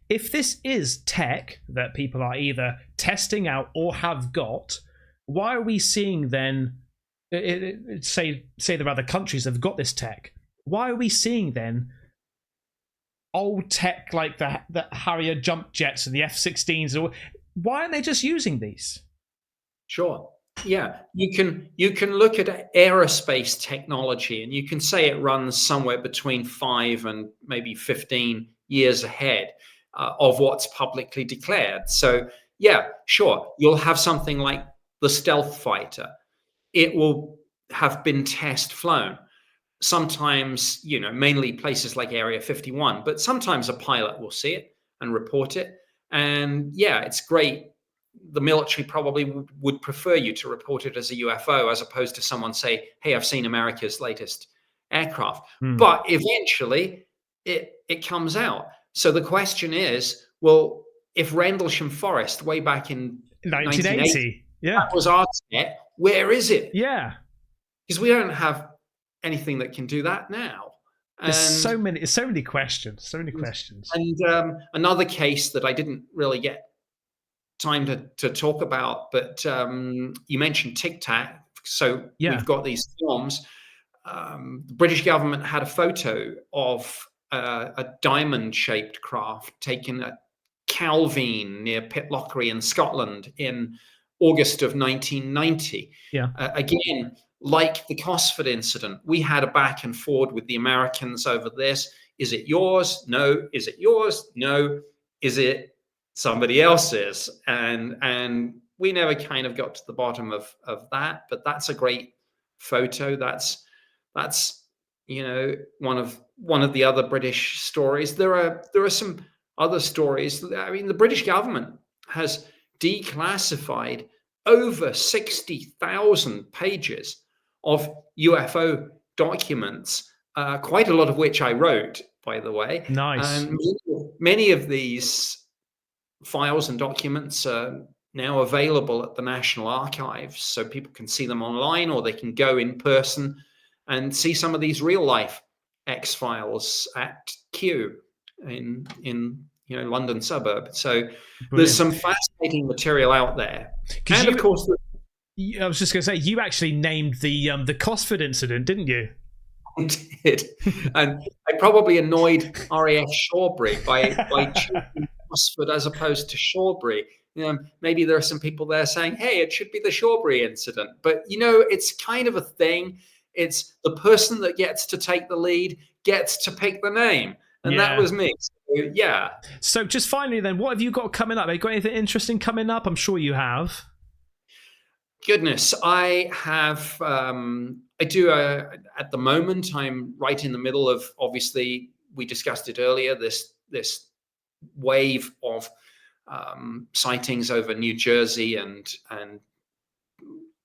If this is tech that people are either testing out or have got, why are we seeing then, say there are other countries that have got this tech, why are we seeing then old tech like the Harrier jump jets and the F-16s? Why aren't they just using these? Sure. Yeah, you can look at aerospace technology and you can say it runs somewhere between 5 and maybe 15 years ahead of what's publicly declared. So yeah, sure, you'll have something like the stealth fighter. It will have been test flown. Sometimes, mainly places like Area 51, but sometimes a pilot will see it and report it. And yeah, it's great. The military probably would prefer you to report it as a UFO as opposed to someone say, hey, I've seen America's latest aircraft. But eventually it comes out. So the question is, well, if Rendlesham Forest way back in 1980, 1980. Yeah. that was our set, where is it? Yeah. Because we don't have anything that can do that now. There's And so many questions. So many questions. another case that I didn't really get time to talk about, but you mentioned Tic Tac. So Yeah. we've got these films. The British government had a photo of a diamond-shaped craft taken at Calveen near Pitlochry in Scotland in August of 1990. Yeah. Again, like the Cosford incident, we had a back and forward with the Americans over this. Is it yours? No. Is it yours? No. Is it somebody else's? And we never kind of got to the bottom of that. But that's a great photo. That's one of the other British stories. There are some other stories. I mean, the British government has declassified over 60,000 pages of UFO documents, quite a lot of which I wrote, by the way. Nice. And many of these files and documents are now available at the National Archives, so people can see them online, or they can go in person and see some of these real life X-Files at Kew in London suburb. So Brilliant. There's some fascinating material out there. And of course, I was just going to say, you actually named the Cosford incident, didn't you? I did, and I probably annoyed RAF Shawbury by choosing Cosford as opposed to Shawbury. Maybe there are some people there saying, "Hey, it should be the Shawbury incident," but it's kind of a thing. It's the person that gets to take the lead gets to pick the name, and that was me. So, yeah. So just finally, then, what have you got coming up? Have you got anything interesting coming up? I'm sure you have. Goodness, I have. I do. At the moment, I'm right in the middle of. Obviously, we discussed it earlier. This wave of sightings over New Jersey and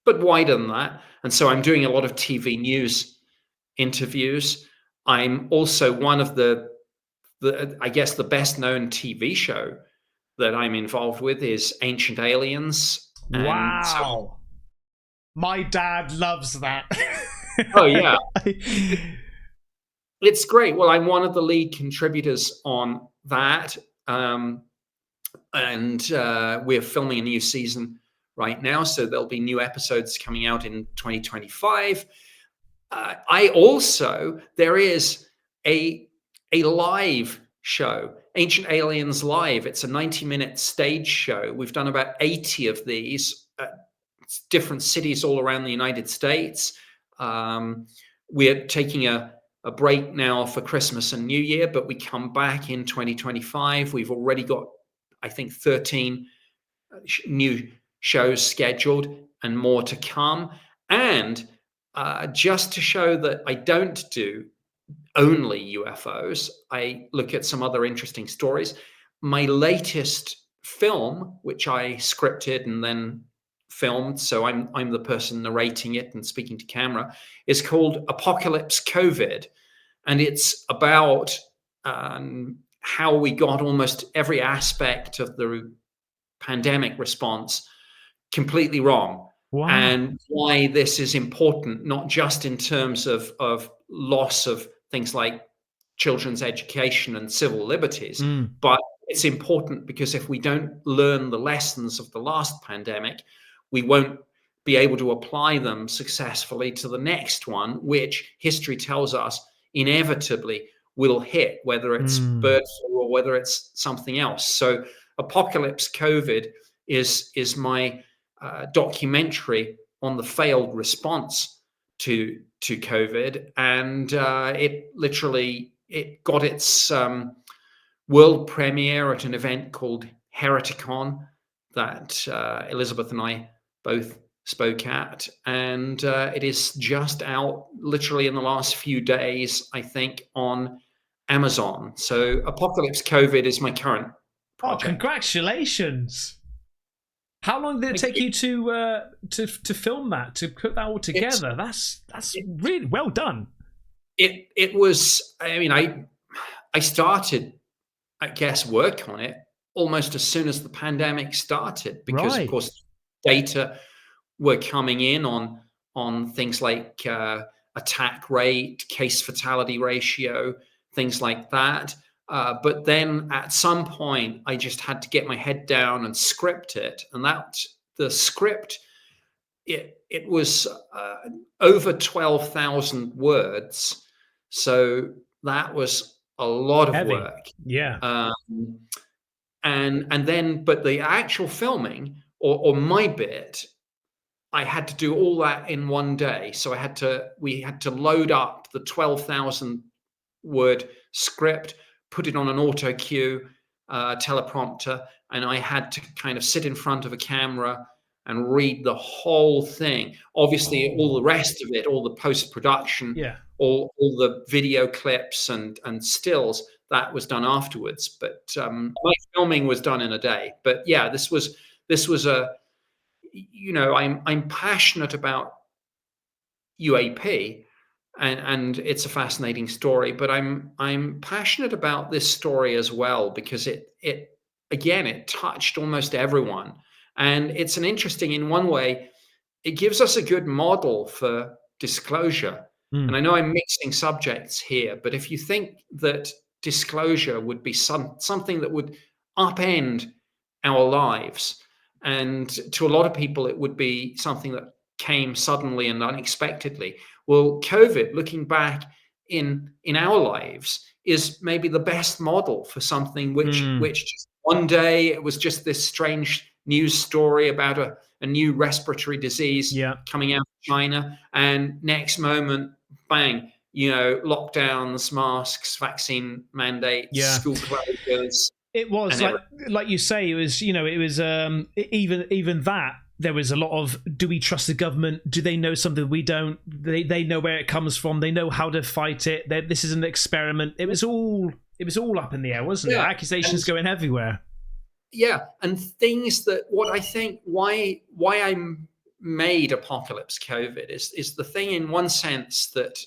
but wider than that. And so I'm doing a lot of TV news interviews. I'm also one of the I guess the best known TV show that I'm involved with is Ancient Aliens. Wow. My dad loves that. Oh, yeah. It's great. Well, I'm one of the lead contributors on that. And we're filming a new season right now. So there'll be new episodes coming out in 2025. There is a live show, Ancient Aliens Live. It's a 90-minute stage show. We've done about 80 of these at different cities all around the United States. We're taking a break now for Christmas and New Year, but we come back in 2025. We've already got, I think, 13 new shows scheduled and more to come. And just to show that I don't do only UFOs, I look at some other interesting stories. My latest film, which I scripted and then filmed, so I'm the person narrating it and speaking to camera, is called Apocalypse COVID, and it's about how we got almost every aspect of the pandemic response completely wrong. Wow. And why this is important, not just in terms of loss of things like children's education and civil liberties, but it's important because if we don't learn the lessons of the last pandemic, we won't be able to apply them successfully to the next one, which history tells us inevitably will hit, whether it's bird flu or whether it's something else. So Apocalypse COVID is my documentary on the failed response to COVID, and it got its world premiere at an event called Hereticon that Elizabeth and I both spoke at, and it is just out literally in the last few days, I think, on Amazon. So Apocalypse COVID is my current project. Oh, congratulations! How long did it take you to film that, to put that all together? That's really well done. It was. I mean, I started, I guess, work on it almost as soon as the pandemic started, because of Right. course data were coming in on things like attack rate, case fatality ratio, things like that. But then at some point, I just had to get my head down and script it, and that the script, it was over 12,000 words, so that was a lot of Heavy. work. Yeah. Um, and then, but the actual filming, or my bit, I had to do all that in one day. So we had to load up the 12,000 word script, put it on an auto cue teleprompter, and I had to kind of sit in front of a camera and read the whole thing. Obviously, all the rest of it, all the post production, Yeah. all the video clips and stills, that was done afterwards. But my filming was done in a day. But yeah, this was a, I'm passionate about UAP, and it's a fascinating story. But I'm passionate about this story as well, because it again, it touched almost everyone, and it's an interesting, in one way, it gives us a good model for disclosure. And Mm. I know I'm mixing subjects here, but if you think that disclosure would be something that would upend our lives, and to a lot of people it would be something that came suddenly and unexpectedly. Well, COVID, looking back in our lives, is maybe the best model for something Mm. which just one day it was just this strange news story about a new respiratory disease Yeah. coming out of China, and next moment, bang, lockdowns, masks, vaccine mandates, Yeah. school closures, It was and everything. like you say, it was, it was even that there was a lot of, do we trust the government? Do they know something we don't? They know where it comes from. They know how to fight it. This is an experiment. It was all up in the air, wasn't it? Yeah, and Accusations going everywhere. yeah, and things that, what I think, why I made Apocalypse COVID is the thing, in one sense, that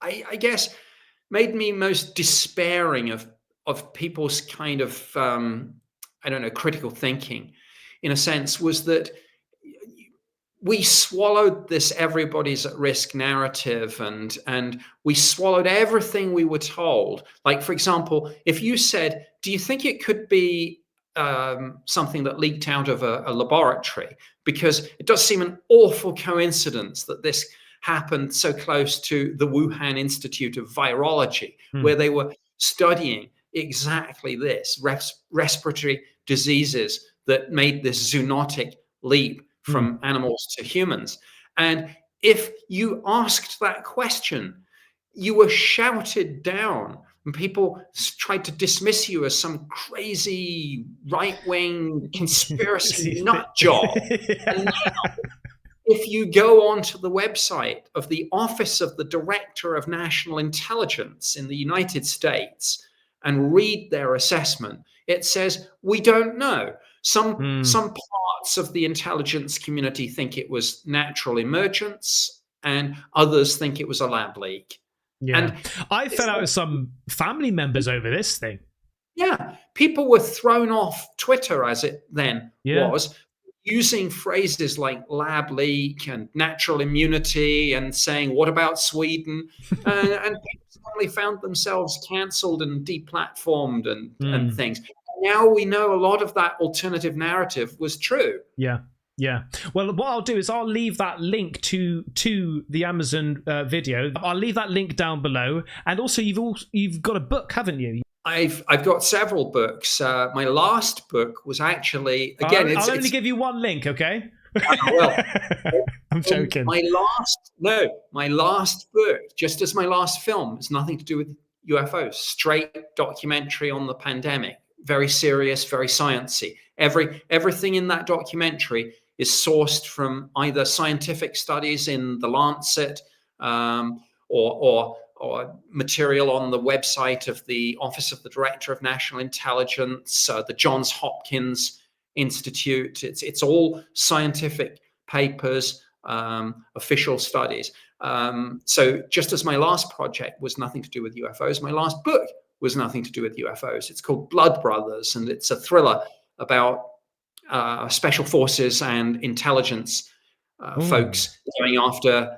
I guess made me most despairing of people's kind of I don't know, critical thinking, in a sense, was that we swallowed this everybody's at risk narrative, and we swallowed everything we were told. Like, for example, if you said, do you think it could be something that leaked out of a laboratory? Because it does seem an awful coincidence that this happened so close to the Wuhan Institute of Virology, where they were studying exactly this, respiratory diseases that made this zoonotic leap Mm. from animals to humans. And if you asked that question, you were shouted down, and people tried to dismiss you as some crazy right-wing conspiracy nut job. And now, if you go onto the website of the Office of the Director of National Intelligence in the United States and read their assessment, it says, we don't know. Some parts of the intelligence community think it was natural emergence, and others think it was a lab leak. Yeah. And I fell out with some family members over this thing. yeah, people were thrown off Twitter, as it then Yeah. was, using phrases like lab leak and natural immunity, and saying, what about Sweden? And people suddenly found themselves cancelled and deplatformed and Mm. things. Now we know a lot of that alternative narrative was true. Yeah. Yeah. Well, what I'll do is I'll leave that link to the Amazon video. I'll leave that link down below, and also you've got a book, haven't you? I've got several books. My last book was actually, again, I'll only give you one link, okay? well, I'm joking. my last book, just as my last film, has nothing to do with UFOs. Straight documentary on the pandemic, very serious, very sciencey. Everything in that documentary is sourced from either scientific studies in the Lancet, or material on the website of the Office of the Director of National Intelligence, the Johns Hopkins Institute. It's all scientific papers, official studies. So just as my last project was nothing to do with UFOs, my last book was nothing to do with UFOs. It's called Blood Brothers, and it's a thriller about special forces and intelligence folks going after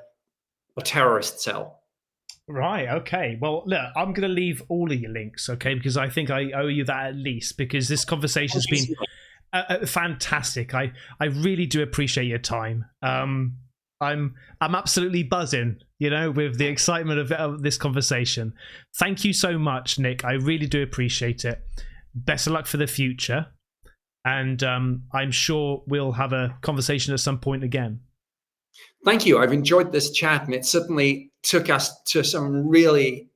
a terrorist cell. Right. Okay. Well, look, I'm going to leave all of your links, okay? Because I think I owe you that at least. Because this conversation's been fantastic. I really do appreciate your time. I'm absolutely buzzing, with the excitement of this conversation. Thank you so much, Nick. I really do appreciate it. Best of luck for the future, and I'm sure we'll have a conversation at some point again. Thank you. I've enjoyed this chat, and it certainly took us to some really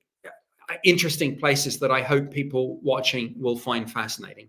interesting places that I hope people watching will find fascinating.